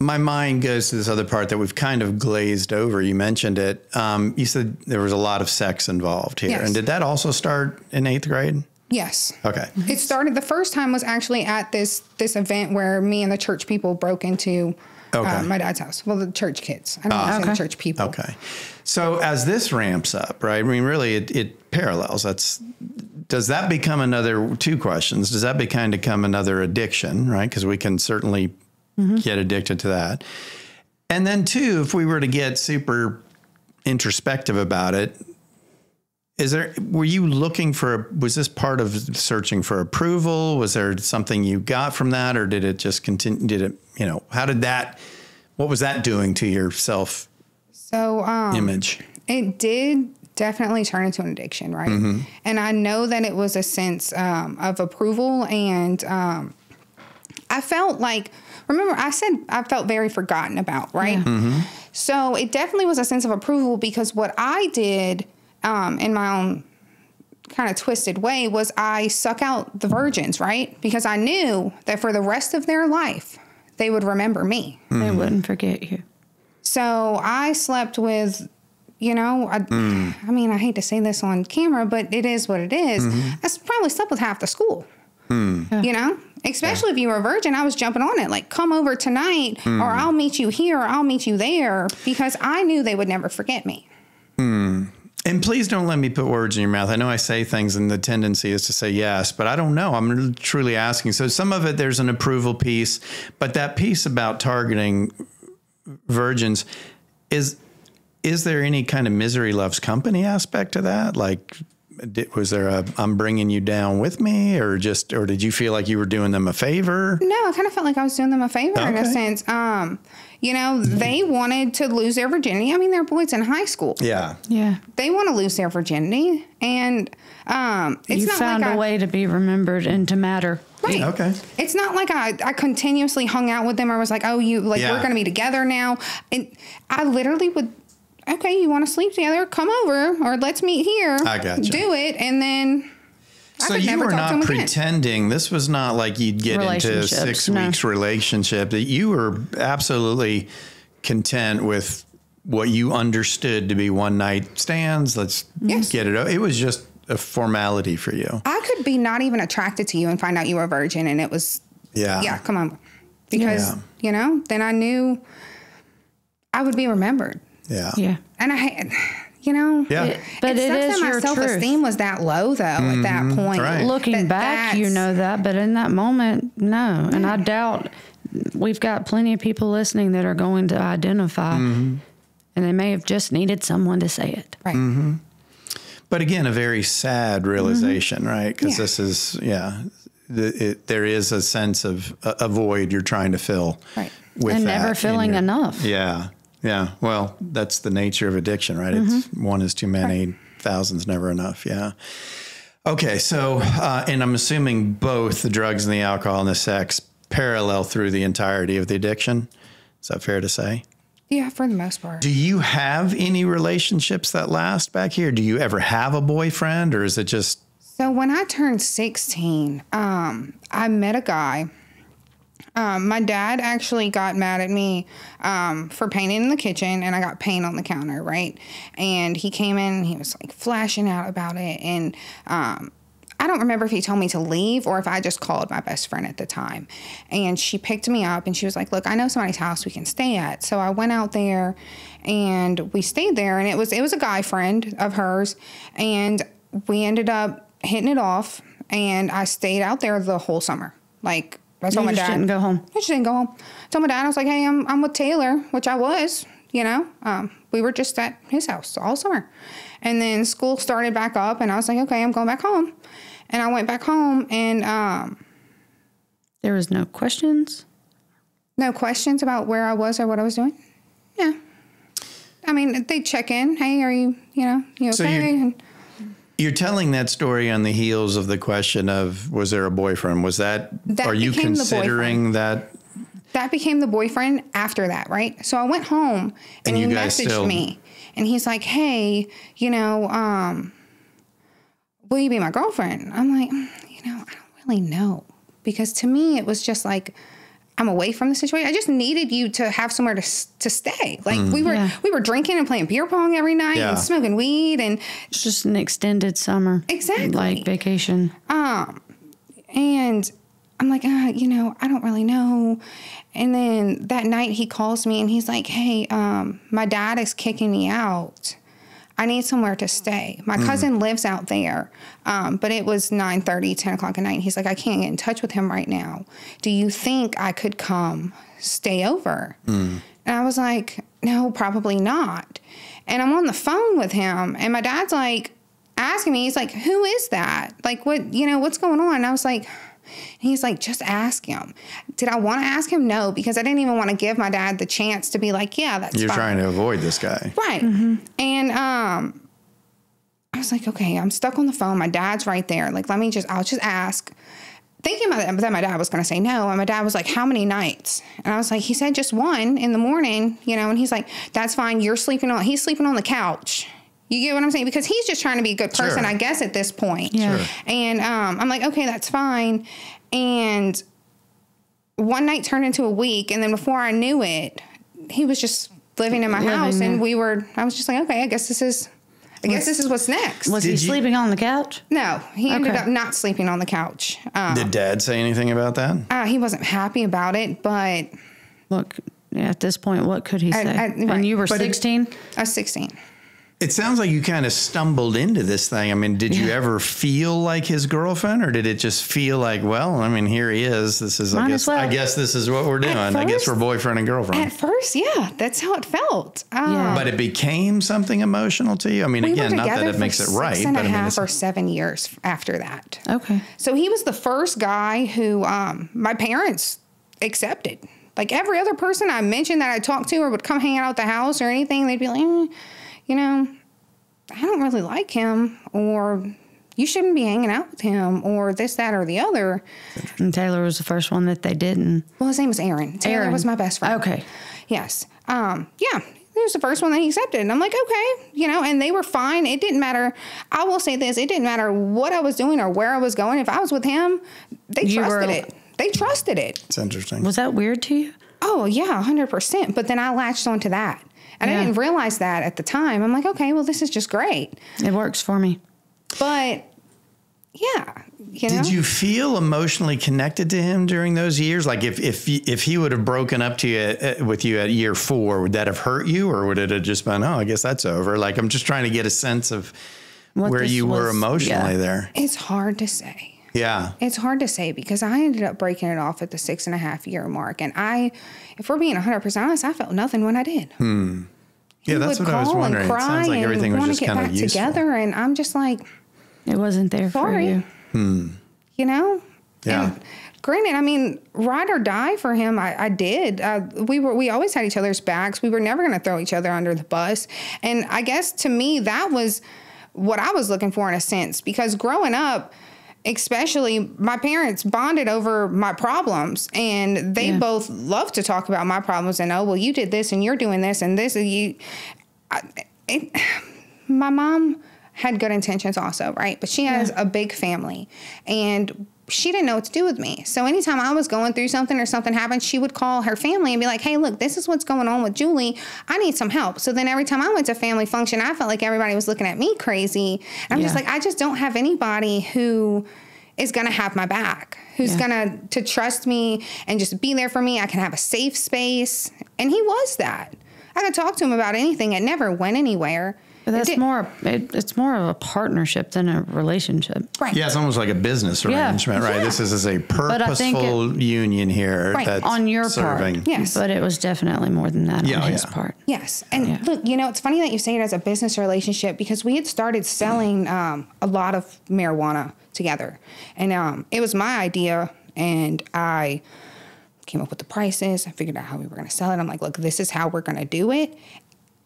My mind goes to this other part that we've kind of glazed over. You mentioned it. You said there was a lot of sex involved here.
Yes.
And did that also start in 8th grade?
Yes.
Okay.
It started, the first time was actually at this event where me and the church people broke into my dad's house. Well, the church kids. I don't want to say the church people.
Okay. So as this ramps up, right? I mean, really, it parallels. Does that become 2 questions? Does that become another addiction, right? Because we can certainly get addicted to that. And then 2, if we were to get super introspective about it, were you looking was this part of searching for approval? Was there something you got from that, or did it just continue? What was that doing to your self image? It
did definitely turn into an addiction, right? And I know that it was a sense of approval, and I felt like, remember I said I felt very forgotten about, right? So it definitely was a sense of approval, because what I did in my own kind of twisted way was I suck out the virgins, right? Because I knew that for the rest of their life, they would remember me.
They wouldn't forget you.
So I slept with, I mean, I hate to say this on camera, but it is what it is. I probably slept with half the school, especially if you were a virgin. I was jumping on it, like, come over tonight, or I'll meet you here, or I'll meet you there, because I knew they would never forget me.
And please don't let me put words in your mouth. I know I say things and the tendency is to say yes, but I don't know. I'm truly asking. So some of it, there's an approval piece, but that piece about targeting virgins, is there any kind of misery loves company aspect to that? Like, was there I'm bringing you down with me, or did you feel like you were doing them a favor?
No, I kind of felt like I was doing them a favor in a sense. They wanted to lose their virginity. I mean, they're boys in high school.
Yeah.
They want to lose their virginity, and it's not
found
like
a way to be remembered and to matter.
Right.
Okay.
It's not like I continuously hung out with them or was like, oh, we're going to be together now. And I literally would, okay, you want to sleep together? Come over, or let's meet here.
I gotcha.
Do it, and then.
So you were not pretending. This was not like you'd get into a 6 weeks relationship. That you were absolutely content with what you understood to be one night stands. Let's get it. It was just a formality for you.
I could be not even attracted to you and find out you were a virgin, and it was come on, because then I knew I would be remembered.
Yeah.
And I.
But it is your truth.
My self-esteem was that low, though, at that point.
Right.
Looking back, you know that, but in that moment, no. And I doubt we've got plenty of people listening that are going to identify, and they may have just needed someone to say it.
Right.
But again, a very sad realization, right? Because this is, there is a sense of a void you're trying to fill.
Right.
with
and
that
never
in
feeling enough.
Yeah. Yeah. Well, that's the nature of addiction, right? It's one is too many, thousands never enough. Yeah. Okay. So, and I'm assuming both the drugs and the alcohol and the sex parallel through the entirety of the addiction. Is that fair to say?
Yeah, for the most part.
Do you have any relationships that last back here? Do you ever have a boyfriend, or is it just...
So when I turned 16, I met a guy. My dad actually got mad at me for painting in the kitchen, and I got paint on the counter, right? And he came in, and he was like flashing out about it, and I don't remember if he told me to leave or if I just called my best friend at the time. And she picked me up and she was like, look, I know somebody's house we can stay at. So I went out there and we stayed there, and it was a guy friend of hers, and we ended up hitting it off, and I stayed out there the whole summer. Like, I told my dad.
Didn't go home.
I just didn't go home. I told my dad, I was like, hey, I'm with Taylor, which I was, you know. We were just at his house all summer. And then school started back up, and I was like, okay, I'm going back home. And I went back home, and
there was no questions?
No questions about where I was or what I was doing? Yeah. I mean, they check in. Hey, are you okay?
So you're telling that story on the heels of the question of, was there a boyfriend? Was that are you considering that?
That became the boyfriend after that, right? So I went home, and he messaged me, and he's like, hey, will you be my girlfriend? I'm like, I don't really know. Because to me, it was just like, I'm away from the situation. I just needed you to have somewhere to stay. Like we were drinking and playing beer pong every night and smoking weed, and
it's just an extended summer.
Exactly.
Like vacation.
And I'm like, I don't really know. And then that night he calls me and he's like, hey, my dad is kicking me out. I need somewhere to stay. My cousin lives out there, but it was 9:30, 10 o'clock at night. He's like, I can't get in touch with him right now. Do you think I could come stay over? And I was like, no, probably not. And I'm on the phone with him, and my dad's like asking me, he's like, who is that? Like, what's going on? And I was like, he's like, just ask him. Did I want to ask him? No, because I didn't even want to give my dad the chance to be like, yeah, that's fine.
You're trying to avoid this guy.
Right. And I was like, okay, I'm stuck on the phone. My dad's right there. Like, I'll just ask. Thinking that my dad was going to say no. And my dad was like, how many nights? And I was like, he said just one in the morning, and he's like, that's fine. He's sleeping on the couch. You get what I'm saying? Because he's just trying to be a good person, I guess, at this point.
Yeah.
Sure.
And I'm like, okay, that's fine. And one night turned into a week. And then before I knew it, he was just living in my house. And I was just like, okay, I guess this is what's next.
Was he sleeping on the couch?
No, he ended up not sleeping on the couch.
Did Dad say anything about that?
He wasn't happy about it, but...
Look, at this point, what could he say? And you were 16?
I was 16.
It sounds like you kind of stumbled into this thing. I mean, did you ever feel like his girlfriend, or did it just feel like, well, I mean, here he is. This is, I guess this is what we're doing. I guess we're boyfriend and girlfriend.
At first, yeah, that's how it felt.
But it became something emotional to you? I mean, again, not that it makes it right.
6.5 or 7 years after that.
Okay.
So he was the first guy who my parents accepted. Like every other person I mentioned that I talked to or would come hang out at the house or anything, they'd be like, I don't really like him, or you shouldn't be hanging out with him, or this, that, or the other.
And Taylor was the first one that they didn't.
Well, his name was Aaron. Taylor was my best friend.
Okay.
Yes. He was the first one that he accepted. And I'm like, okay, and they were fine. It didn't matter. I will say this. It didn't matter what I was doing or where I was going. If I was with him, they trusted it. They trusted it.
It's interesting.
Was that weird to you?
Oh, yeah, 100%. But then I latched onto that. And I didn't realize that at the time. I'm like, okay, well, this is just great.
It works for me.
But, yeah,
Did you feel emotionally connected to him during those years? Like if he would have broken up to you with you at year 4, would that have hurt you, or would it have just been, oh, I guess that's over? Like, I'm just trying to get a sense of where you were emotionally there.
It's hard to say.
Yeah.
It's hard to say because I ended up breaking it off at the 6.5 year mark. And if we're being 100% honest, I felt nothing when I did.
Yeah, that's what I was wondering. It sounds like everything was just kind of useful.
Together, and I'm just like,
it wasn't there for you.
Yeah.
And granted, I mean, ride or die for him, I did. We always had each other's backs. We were never going to throw each other under the bus. And I guess to me, that was what I was looking for in a sense, because growing up, especially, my parents bonded over my problems, and they both loved to talk about my problems and, oh, well, you did this and you're doing this and this. And my mom had good intentions also, right? But she has a big family, and she didn't know what to do with me. So anytime I was going through something or something happened, she would call her family and be like, hey, look, this is what's going on with Julie. I need some help. So then every time I went to family function, I felt like everybody was looking at me crazy. And I'm just like, I just don't have anybody who is going to have my back, who's going to trust me and just be there for me. I can have a safe space. And he was that. I could talk to him about anything. It never went anywhere.
But that's it's more of a partnership than a relationship.
Right.
Yeah, it's almost like a business arrangement, right? Yeah. This is a purposeful union here.
Right.
That's
on your
serving.
part.
Yes.
But it was definitely more than that on his part.
Yes. And look, it's funny that you say it as a business relationship, because we had started selling a lot of marijuana together. And it was my idea, and I came up with the prices. I figured out how we were going to sell it. I'm like, look, this is how we're going to do it.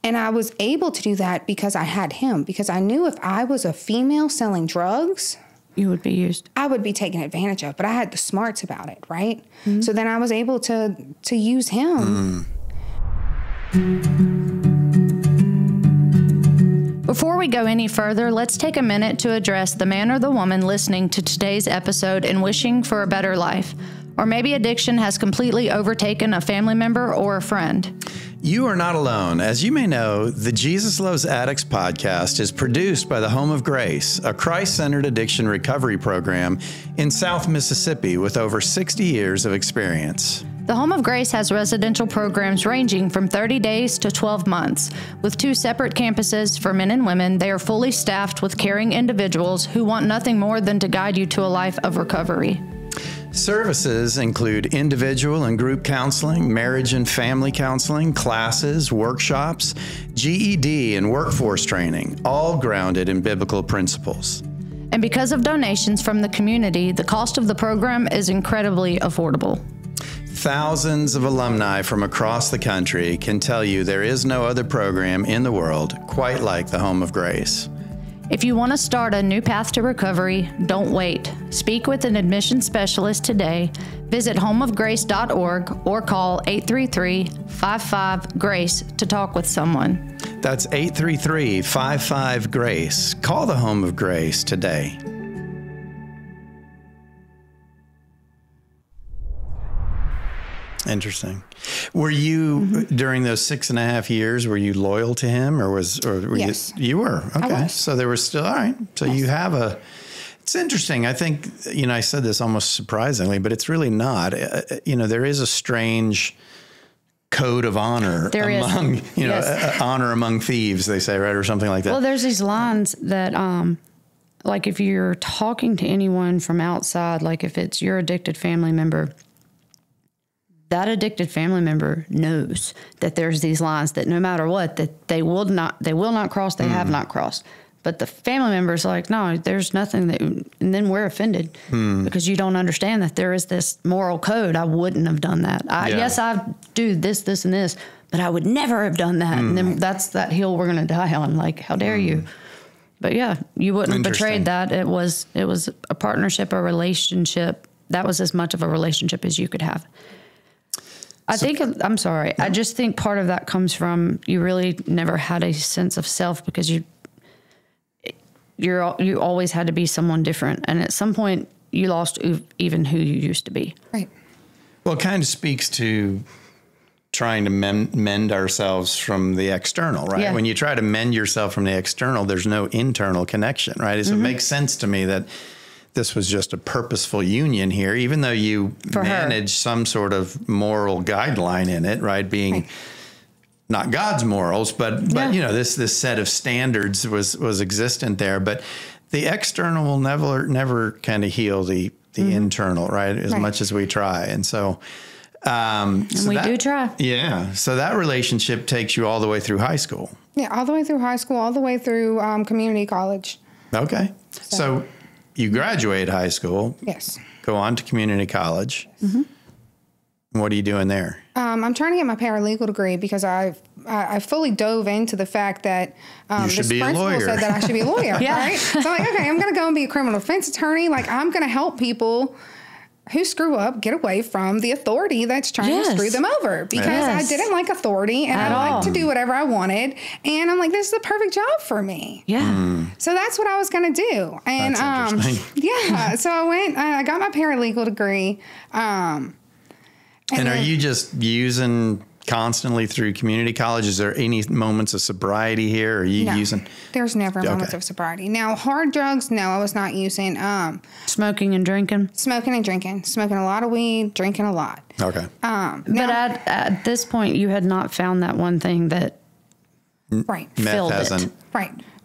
And I was able to do that because I had him, because I knew if I was a female selling drugs,
you would be used.
I would be taken advantage of, but I had the smarts about it, right? Mm-hmm. So then I was able to use him.
Before we go any further, let's take a minute to address the man or the woman listening to today's episode and wishing for a better life. Or maybe addiction has completely overtaken a family member or a friend.
You are not alone. As you may know, the Jesus Loves Addicts podcast is produced by the Home of Grace, a Christ-centered addiction recovery program in South Mississippi with over 60 years of experience.
The Home of Grace has residential programs ranging from 30 days to 12 months. With 2 separate campuses for men and women, they are fully staffed with caring individuals who want nothing more than to guide you to a life of recovery.
Services include individual and group counseling, marriage and family counseling, classes, workshops, GED, and workforce training, all grounded in biblical principles.
And because of donations from the community, the cost of the program is incredibly affordable.
Thousands of alumni from across the country can tell you there is no other program in the world quite like the Home of Grace.
If you want to start a new path to recovery, don't wait. Speak with an admission specialist today. Visit homeofgrace.org or call 833-55-GRACE to talk with someone.
That's 833-55-GRACE. Call the Home of Grace today. Interesting. Were you during those 6.5 years? Were you loyal to him, or were
yes.
you were? Okay, so there was still all right. So you have a. It's interesting. I think I said this almost surprisingly, but it's really not. There is a strange code of honor among honor among thieves. They say, right, or something like that.
Well, there's these lines that like if you're talking to anyone from outside, like if it's your addicted family member. That addicted family member knows that there's these lines that no matter what, that they will not cross, they have not crossed. But the family member's like, no, there's nothing that, and then we're offended because you don't understand that there is this moral code. I wouldn't have done that. Yes, I do this, and this, but I would never have done that. And then that's that hill we're going to die on. Like, how dare you? But yeah, you wouldn't have betrayed that. It was a partnership, a relationship. That was as much of a relationship as you could have. I just think part of that comes from you really never had a sense of self because you always had to be someone different. And at some point you lost even who you used to be.
Right.
Well, it kind of speaks to trying to mend ourselves from the external, right? Yeah. When you try to mend yourself from the external, there's no internal connection, right? So it makes sense to me that this was just a purposeful union here, even though you manage some sort of moral guideline in it, right? Being not God's morals, but this set of standards was existent there. But the external will never kind of heal the internal, right? As much as we try. And so,
we do try.
Yeah. So that relationship takes you all the way through high school.
Yeah, all the way through high school, all the way through community college.
Okay. So you graduate high school.
Yes.
go on to community college. What are you doing there?
I'm trying to get my paralegal degree because I fully dove into the fact that this principal said that I should be a lawyer, right? So I'm like, okay, I'm going to go and be a criminal defense attorney. Like, I'm going to help people who screw up get away from the authority that's trying to screw them over, because I didn't like authority and I liked to do whatever I wanted. And I'm like, this is the perfect job for me. So that's what I was going to do. And so I got my paralegal degree.
And are you just using constantly through community college? Is there any moments of sobriety here? Are you using?
There's never moments of sobriety. Now, hard drugs, no, I was not using.
Smoking and drinking?
Smoking and drinking. Smoking a lot of weed, drinking a lot.
Okay.
But at this point, you had not found that one thing that filled it.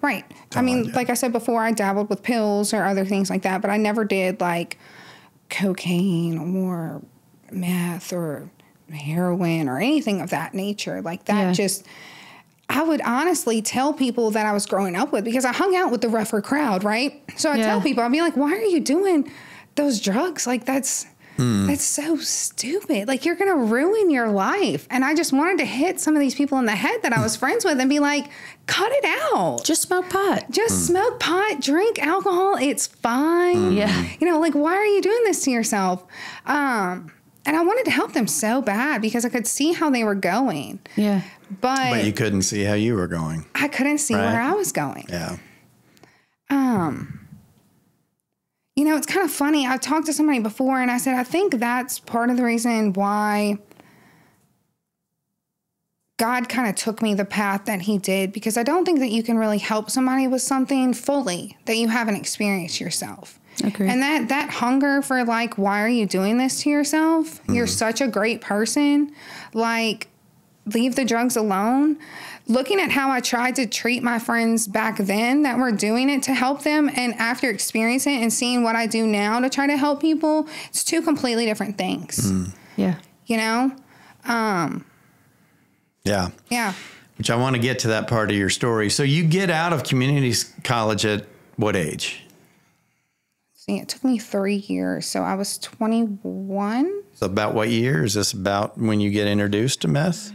Right. I mean, like I said before, I dabbled with pills or other things like that, but I never did like cocaine or meth or heroin or anything of that nature. Like that I would honestly tell people that I was growing up with, because I hung out with the rougher crowd, right? So I tell people, I'd be like, why are you doing those drugs? Like that's so stupid. Like, you're going to ruin your life. And I just wanted to hit some of these people in the head that I was friends with and be like, cut it out.
Just smoke pot.
Just smoke pot, drink alcohol. It's fine. You know, like, why are you doing this to yourself? And I wanted to help them so bad because I could see how they were going. But
you couldn't see how you were going.
I couldn't see where I was going. You know, it's kind of funny. I talked to somebody before and I said, I think that's part of the reason why God kind of took me the path that he did, because I don't think that you can really help somebody with something fully that you haven't experienced yourself.
Agreed.
And that hunger for, like, why are you doing this to yourself? You're such a great person. Like, leave the drugs alone. Looking at how I tried to treat my friends back then that were doing it to help them, and after experiencing it and seeing what I do now to try to help people, it's two completely different things.
You
know?
Which I want to get to that part of your story. So you get out of community college at what age?
See, it took me 3 years. So I was 21.
So about what year? Is this about when you get introduced to meth?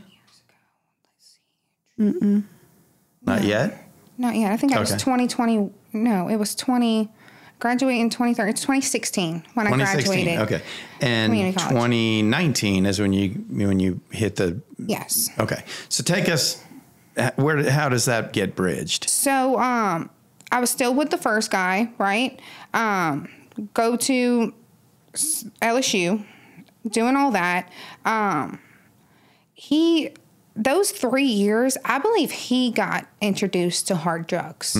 Not yet?
Not yet. I think I was 2020. No, it was 20. Graduate in 2013. It's 2016 when I graduated.
Okay. And 2019 is when you hit the.
Yes.
Okay. So take us. How does that get bridged?
So I was still with the first guy, right? Go to LSU, doing all that. Those 3 years, I believe he got introduced to hard drugs.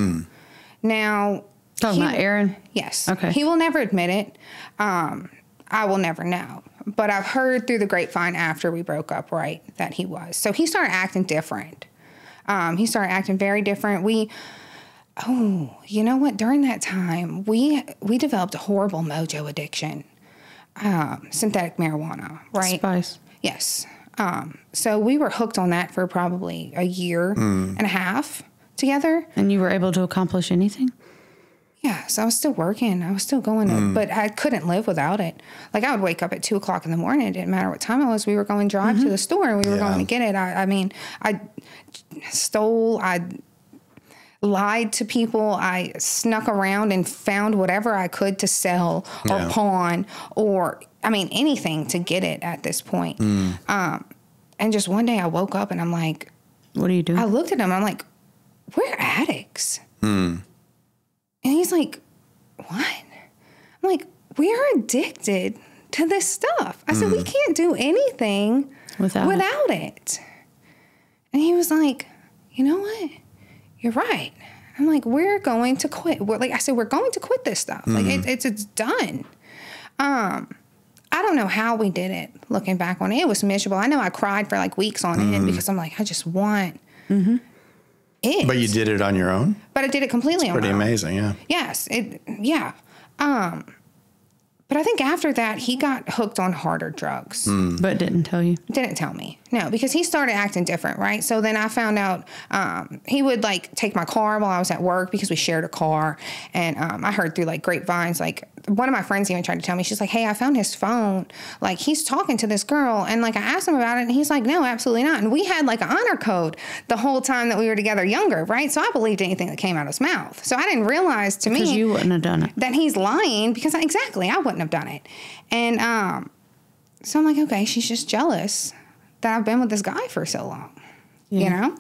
Now,
talking about Aaron?
Yes.
Okay.
He will never admit it. I will never know. But I've heard through the grapevine after we broke up, right, that he was. So he started acting different. He started acting very different. You know what? During that time, we developed a horrible mojo addiction. Synthetic marijuana, right?
Spice.
Yes. So we were hooked on that for probably a year and a half together.
And you were able to accomplish anything?
Yeah. So I was still working. I was still going, but I couldn't live without it. Like, I would wake up at 2 o'clock in the morning. It didn't matter what time it was. We were going to drive to the store and we were going to get it. I mean, I stole, I lied to people. I snuck around and found whatever I could to sell or pawn or, I mean, anything to get it at this point. And just one day I woke up and I'm like,
what are you doing?
I looked at him. I'm like, we're addicts. And he's like, what? I'm like, we're addicted to this stuff. I said, we can't do anything without it. And he was like, you know what? You're right. I'm like, we're going to quit. I said, we're going to quit this stuff. Like, it's done. I don't know how we did it. Looking back on it, it was miserable. I know I cried for like weeks on end because I'm like, I just want it.
But you did it on your own?
But I did it completely on my own.
Pretty amazing, yeah.
Yes. But I think after that, he got hooked on harder drugs.
But didn't tell you?
Didn't tell me. No, because he started acting different, right? So then I found out he would, like, take my car while I was at work because we shared a car. And I heard through, like, grapevines, like, one of my friends even tried to tell me, she's like, hey, I found his phone. Like, he's talking to this girl. And, like, I asked him about it, and he's like, no, absolutely not. And we had, like, an honor code the whole time that we were together younger, right? So I believed anything that came out of his mouth. So I didn't realize, to me,
because you wouldn't have done it,
that he's lying, because exactly, I wouldn't have done it. And so I'm like, okay, she's just jealous that I've been with this guy for so long, you know?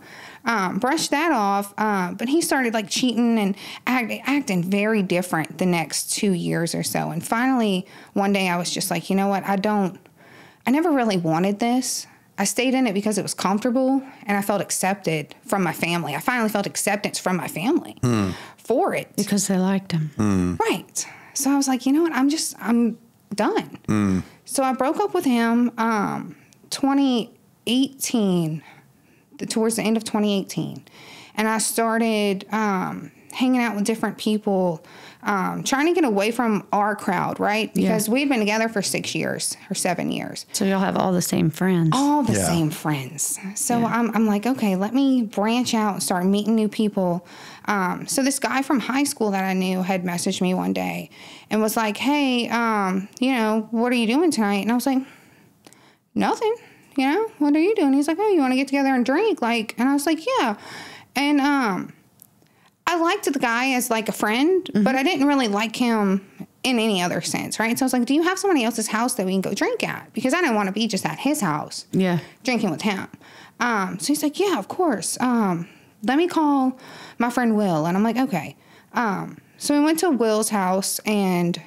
Brushed that off, but he started, like, cheating and acting very different the next 2 years or so. And finally, one day I was just like, you know what, I never really wanted this. I stayed in it because it was comfortable, and I felt accepted from my family. I finally felt acceptance from my family for it.
because they liked him.
Right. So I was like, you know what, I'm done. So I broke up with him 2018, towards the end of 2018. And I started hanging out with different people, trying to get away from our crowd, right? Because we'd been together for 6 years or 7 years.
So you'll have all the same friends.
All the same friends. So I'm like, okay, let me branch out and start meeting new people. So this guy from high school that I knew had messaged me one day and was like, hey, you know, what are you doing tonight? And I was like, nothing. You know, what are you doing? He's like, oh, you want to get together and drink? Like, and I was like, yeah. And I liked the guy as, like, a friend, but I didn't really like him in any other sense, right? So I was like, do you have somebody else's house that we can go drink at? Because I didn't want to be just at his house drinking with him. So he's like, yeah, of course. Let me call my friend Will. And I'm like, okay. So we went to Will's house, and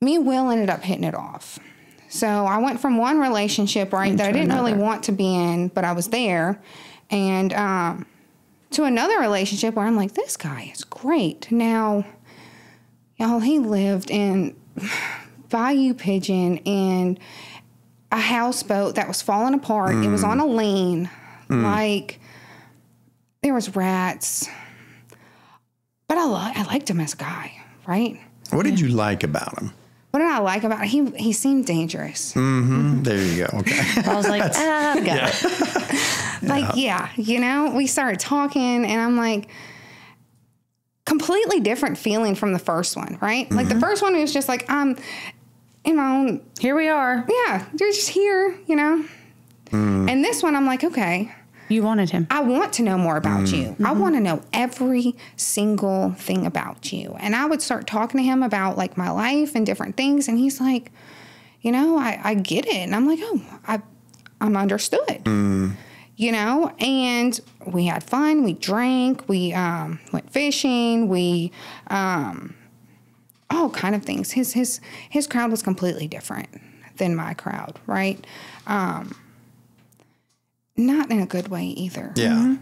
me and Will ended up hitting it off. So I went from one relationship, right, that I didn't really want to be in, but I was there, and to another relationship where I'm like, this guy is great. Now, y'all, he lived in Bayou Pigeon in a houseboat that was falling apart. It was on a lane. Like, there was rats. But I liked him as a guy, right?
What did you like about him?
What did I like about it? He seemed dangerous.
There you go. Okay.
I was like, I've got it.
Like, you know, we started talking, and I'm like, completely different feeling from the first one, right? Like, the first one was just like, you know,
Here we are.
yeah, you're just here, you know? And this one, I'm like, okay,
You wanted him.
I want to know more about you. I want to know every single thing about you. And I would start talking to him about, like, my life and different things. And he's like, you know, I get it. And I'm like, oh, I'm understood. You know, and we had fun. We drank. We went fishing. We all kind of things. His crowd was completely different than my crowd, right? Not in a good way either.
Yeah.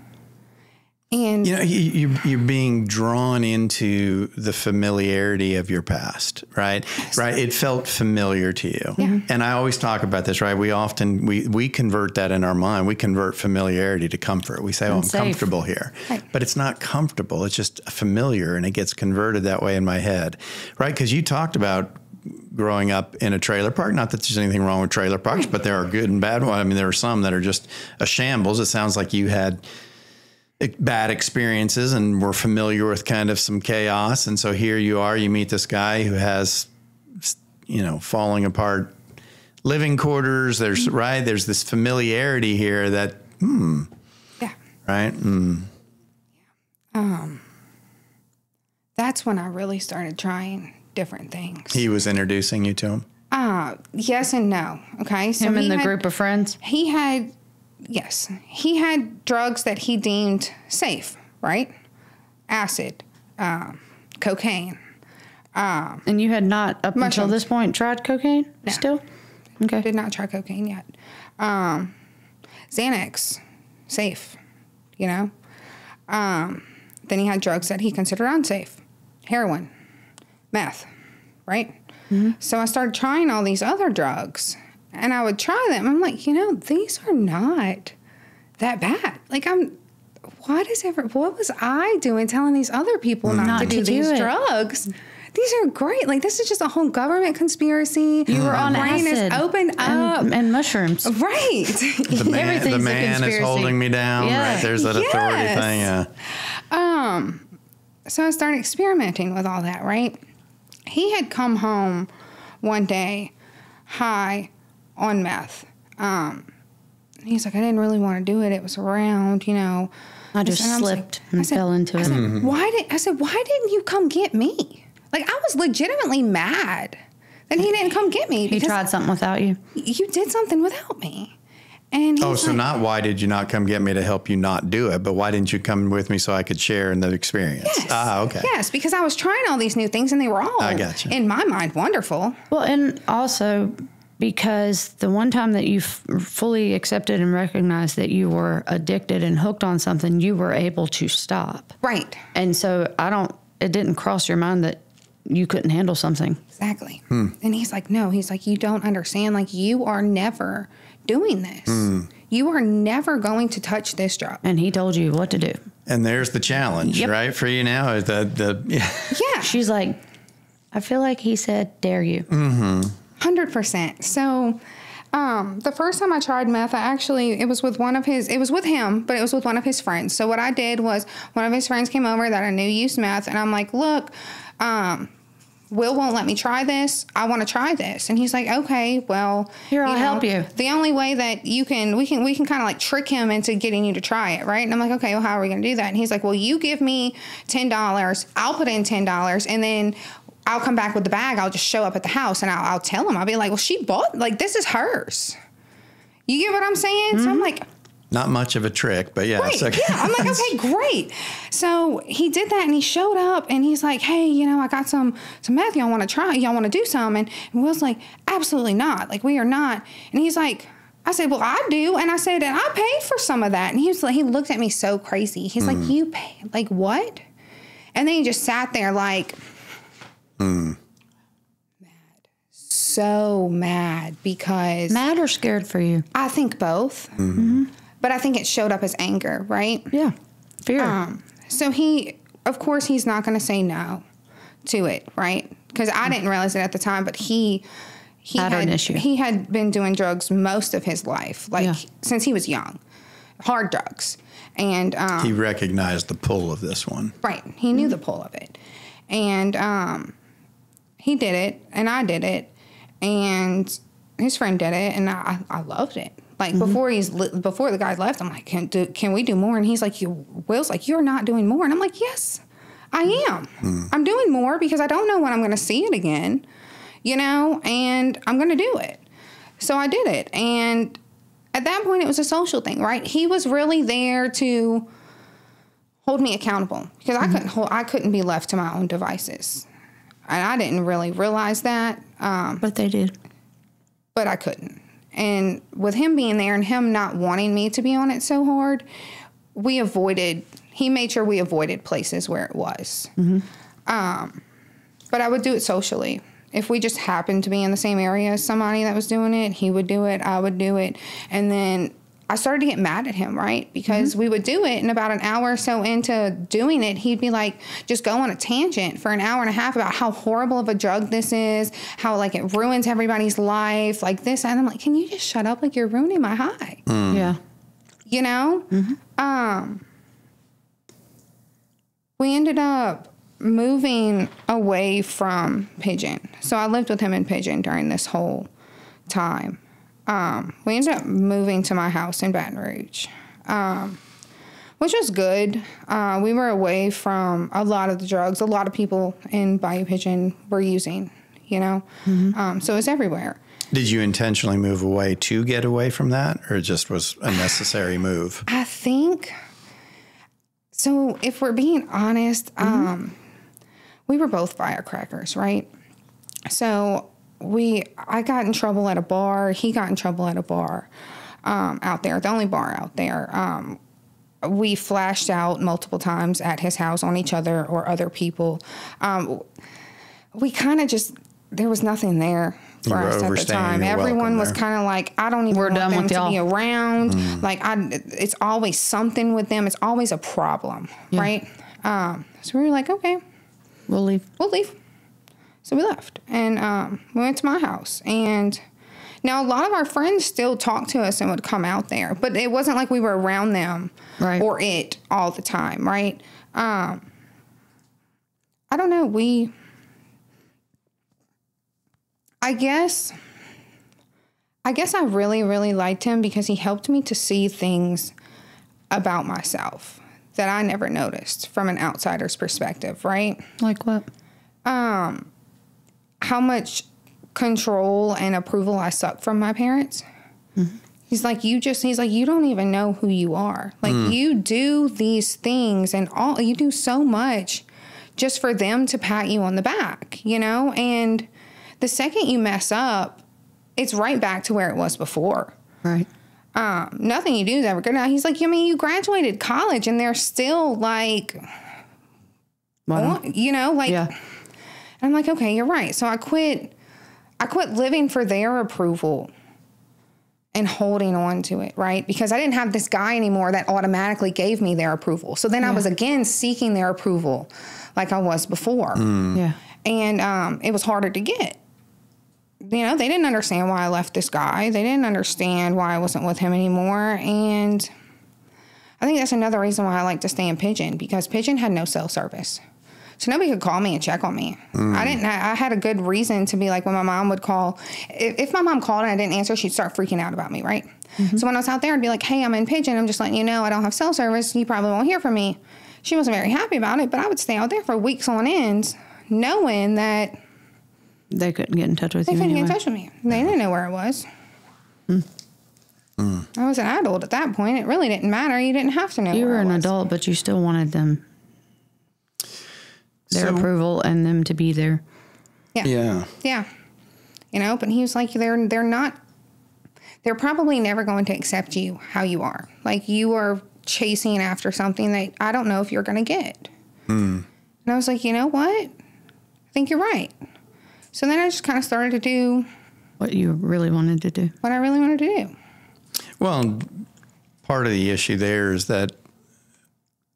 And
you know, you're being drawn into the familiarity of your past, right? Right. It felt familiar to you.
Yeah.
And I always talk about this, right? We often, we convert that in our mind. We convert familiarity to comfort. We say, oh, I'm comfortable here.
Right.
But it's not comfortable. It's just familiar, and it gets converted that way in my head, right? Because you talked about growing up in a trailer park. Not that there's anything wrong with trailer parks, but there are good and bad ones. I mean, there are some that are just a shambles. It sounds like you had bad experiences and were familiar with kind of some chaos. And so here you are, you meet this guy who has, you know, falling apart living quarters. There's there's this familiarity here that, right.
that's when I really started trying different things.
He was introducing you to him?
Yes and no. Okay. So
him and the group of friends?
He had drugs that he deemed safe, right? Acid, cocaine.
And you had not, up until this point, tried cocaine?
No.
Still? Okay.
Did not try cocaine yet. Xanax, safe, you know? Then he had drugs that he considered unsafe. Heroin, meth, right? So I started trying all these other drugs, and I would try them. I'm like, you know, these are not that bad. Like, what was I doing telling these other people not to do these drugs? these are great. Like, this is just a whole government conspiracy.
You were on
brain
acid.
is opened up.
And mushrooms.
Right.
The man is holding me down, right? There's that authority thing, yeah.
So I started experimenting with all that, right? He had come home one day high on meth. He's like, I didn't really want to do it. It was around, you know.
I just slipped and fell into it.
I said, why didn't you come get me? Like, I was legitimately mad that he didn't come get me.
He tried something without you.
You did something without me. And
so not why did you not come get me to help you not do it, but why didn't you come with me so I could share in the experience?
Yes.
Okay.
Yes, because I was trying all these new things and they were all,
I gotcha.
in my mind, wonderful.
Well, and also because the one time that you fully accepted and recognized that you were addicted and hooked on something, you were able to stop.
Right.
And so it didn't cross your mind that you couldn't handle something.
Exactly. And he's like, no, he's like, you don't understand. Like, you are never doing this. You are never going to touch this drug.
And he told you what to do.
And there's the challenge, right, for you now. Is
Yeah.
She's like, I feel like he said, dare you.
100%. So the first time I tried meth, it was with him, but it was with one of his friends. So what I did was one of his friends came over that I knew used meth, and I'm like, look, Will won't let me try this. I want to try this. And he's like, okay, well,
here, I'll help you.
The only way that we can kind of like trick him into getting you to try it, right? And I'm like, okay, well, how are we going to do that? And he's like, well, you give me $10, I'll put in $10, and then I'll come back with the bag. I'll just show up at the house and I'll tell him. I'll be like, well, she bought, like, this is hers. You get what I'm saying? So I'm like,
not much of a trick, but yeah.
Right. Yeah. I'm like, okay, great. So he did that and he showed up and he's like, hey, you know, I got some meth. Y'all want to try? Y'all want to do some? And Will's like, absolutely not. Like, we are not. And he's like, I said, well, I do. And I said, and I paid for some of that. And he was like, he looked at me so crazy. He's like, you paid? Like, what? And then he just sat there like, mad. So mad because.
Mad or scared for you?
I think both. But I think it showed up as anger, right?
Yeah. Fear.
So of course, he's not going to say no to it, right? Because I didn't realize it at the time, but he
had an issue.
He had been doing drugs most of his life, since he was young, hard drugs. And
he recognized the pull of this one.
Right. He knew the pull of it. And he did it, and I did it, and his friend did it, and I loved it. Like, before the guy left, I'm like, can we do more? And he's like, Will's like, you're not doing more. And I'm like, yes, I am. I'm doing more because I don't know when I'm going to see it again, you know, and I'm going to do it. So I did it. And at that point, it was a social thing, right? He was really there to hold me accountable because I couldn't be left to my own devices. And I didn't really realize that.
But they did.
But I couldn't. And with him being there and him not wanting me to be on it so hard, he made sure we avoided places where it was. But I would do it socially. If we just happened to be in the same area as somebody that was doing it, he would do it, I would do it. And then I started to get mad at him, right? Because we would do it, and about an hour or so into doing it, he'd be like, just go on a tangent for an hour and a half about how horrible of a drug this is, how, like, it ruins everybody's life, like this. And I'm like, can you just shut up? Like, you're ruining my high.
Yeah.
You know? We ended up moving away from Pigeon. So I lived with him in Pigeon during this whole time. We ended up moving to my house in Baton Rouge, which was good. We were away from a lot of the drugs. A lot of people in Bayou Pigeon were using, you know, so it was everywhere.
Did you intentionally move away to get away from that, or it just was a necessary move?
I think, so if we're being honest, we were both firecrackers, right? So I got in trouble at a bar. He got in trouble at a bar out there, the only bar out there. We flashed out multiple times at his house on each other or other people. We kind of just, there was nothing there for us at the time. Everyone was kind of like, I don't even want them to be around. Like, it's always something with them. It's always a problem, right? So we were like, okay.
We'll leave.
So we left, and we went to my house. And now a lot of our friends still talk to us and would come out there, but it wasn't like we were around them or it all the time, right? I don't know. I guess I really, really liked him because he helped me to see things about myself that I never noticed from an outsider's perspective, right?
Like what?
How much control and approval I sucked from my parents. Mm-hmm. He's like, you don't even know who you are. Like, you do these things and you do so much just for them to pat you on the back, you know? And the second you mess up, it's right back to where it was before.
Right.
Nothing you do is ever good. Now, he's like, you graduated college and they're still like, you know, like,
yeah.
I'm like, okay, you're right. So I quit living for their approval and holding on to it, right? Because I didn't have this guy anymore that automatically gave me their approval. So then I was again seeking their approval like I was before.
Yeah.
And it was harder to get. You know, they didn't understand why I left this guy. They didn't understand why I wasn't with him anymore. And I think that's another reason why I like to stay in Pigeon, because Pigeon had no cell service. So nobody could call me and check on me. I had a good reason to be like, when my mom would call, if my mom called and I didn't answer, she'd start freaking out about me, right? Mm-hmm. So when I was out there, I'd be like, hey, I'm in Pigeon. I'm just letting you know I don't have cell service. You probably won't hear from me. She wasn't very happy about it, but I would stay out there for weeks on end, knowing that
they couldn't get in touch with you.
They couldn't get in touch with me. They didn't know where I was. I was an adult at that point. It really didn't matter. You didn't have to know.
You
where
were
I
an
was.
adult, but you still wanted their approval and them to be there.
Yeah. You know, but he was like, they're probably never going to accept you how you are. Like, you are chasing after something that I don't know if you're going to get. And I was like, you know what? I think you're right. So then I just kind of started to do
what you really wanted to do.
What I really wanted to do.
Well, part of the issue there is that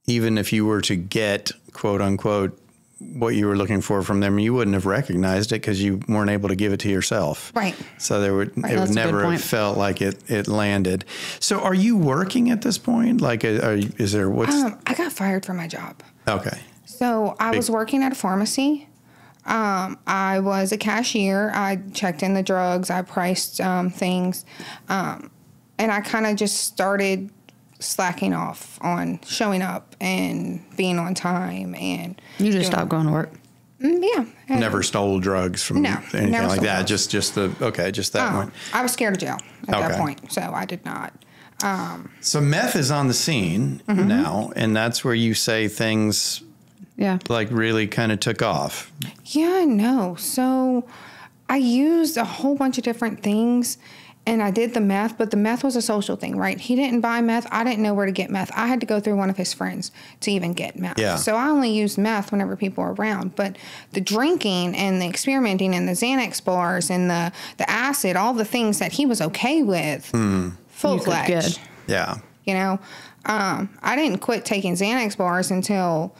even if you were to get, quote unquote, what you were looking for from them, you wouldn't have recognized it because you weren't able to give it to yourself.
Right.
So it would never have felt like it landed. So are you working at this point? Like, is there what's...
I got fired from my job.
Okay.
So I was working at a pharmacy. I was a cashier. I checked in the drugs. I priced things. And I kind of just started slacking off on showing up and being on time. And
you just stopped going to work?
Yeah.
Never stole drugs from anything like that?
Drugs.
Just that one?
I was scared of jail at that point, so I did not.
So meth is on the scene now, and that's where you say things...
Yeah.
Like really kind of took off.
Yeah, I know. So I used a whole bunch of different things and I did the meth, but the meth was a social thing, right? He didn't buy meth. I didn't know where to get meth. I had to go through one of his friends to even get meth.
Yeah.
So I only used meth whenever people were around. But the drinking and the experimenting and the Xanax bars and the acid, all the things that he was okay with, full-fledged.
Yeah.
You know, I didn't quit taking Xanax bars until...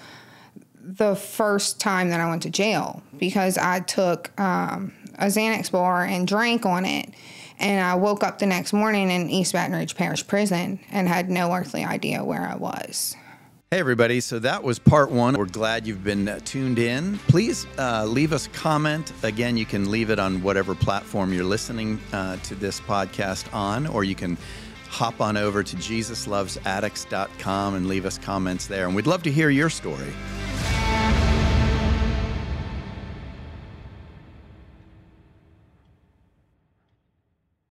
the first time that I went to jail, because I took a Xanax bar and drank on it, and I woke up the next morning in East Baton Rouge Parish Prison and had no earthly idea where I was.
Hey everybody, so that was part one. We're glad you've been tuned in. Please leave us a comment. Again, you can leave it on whatever platform you're listening to this podcast on, or you can hop on over to JesusLovesAddicts.com and leave us comments there. And we'd love to hear your story.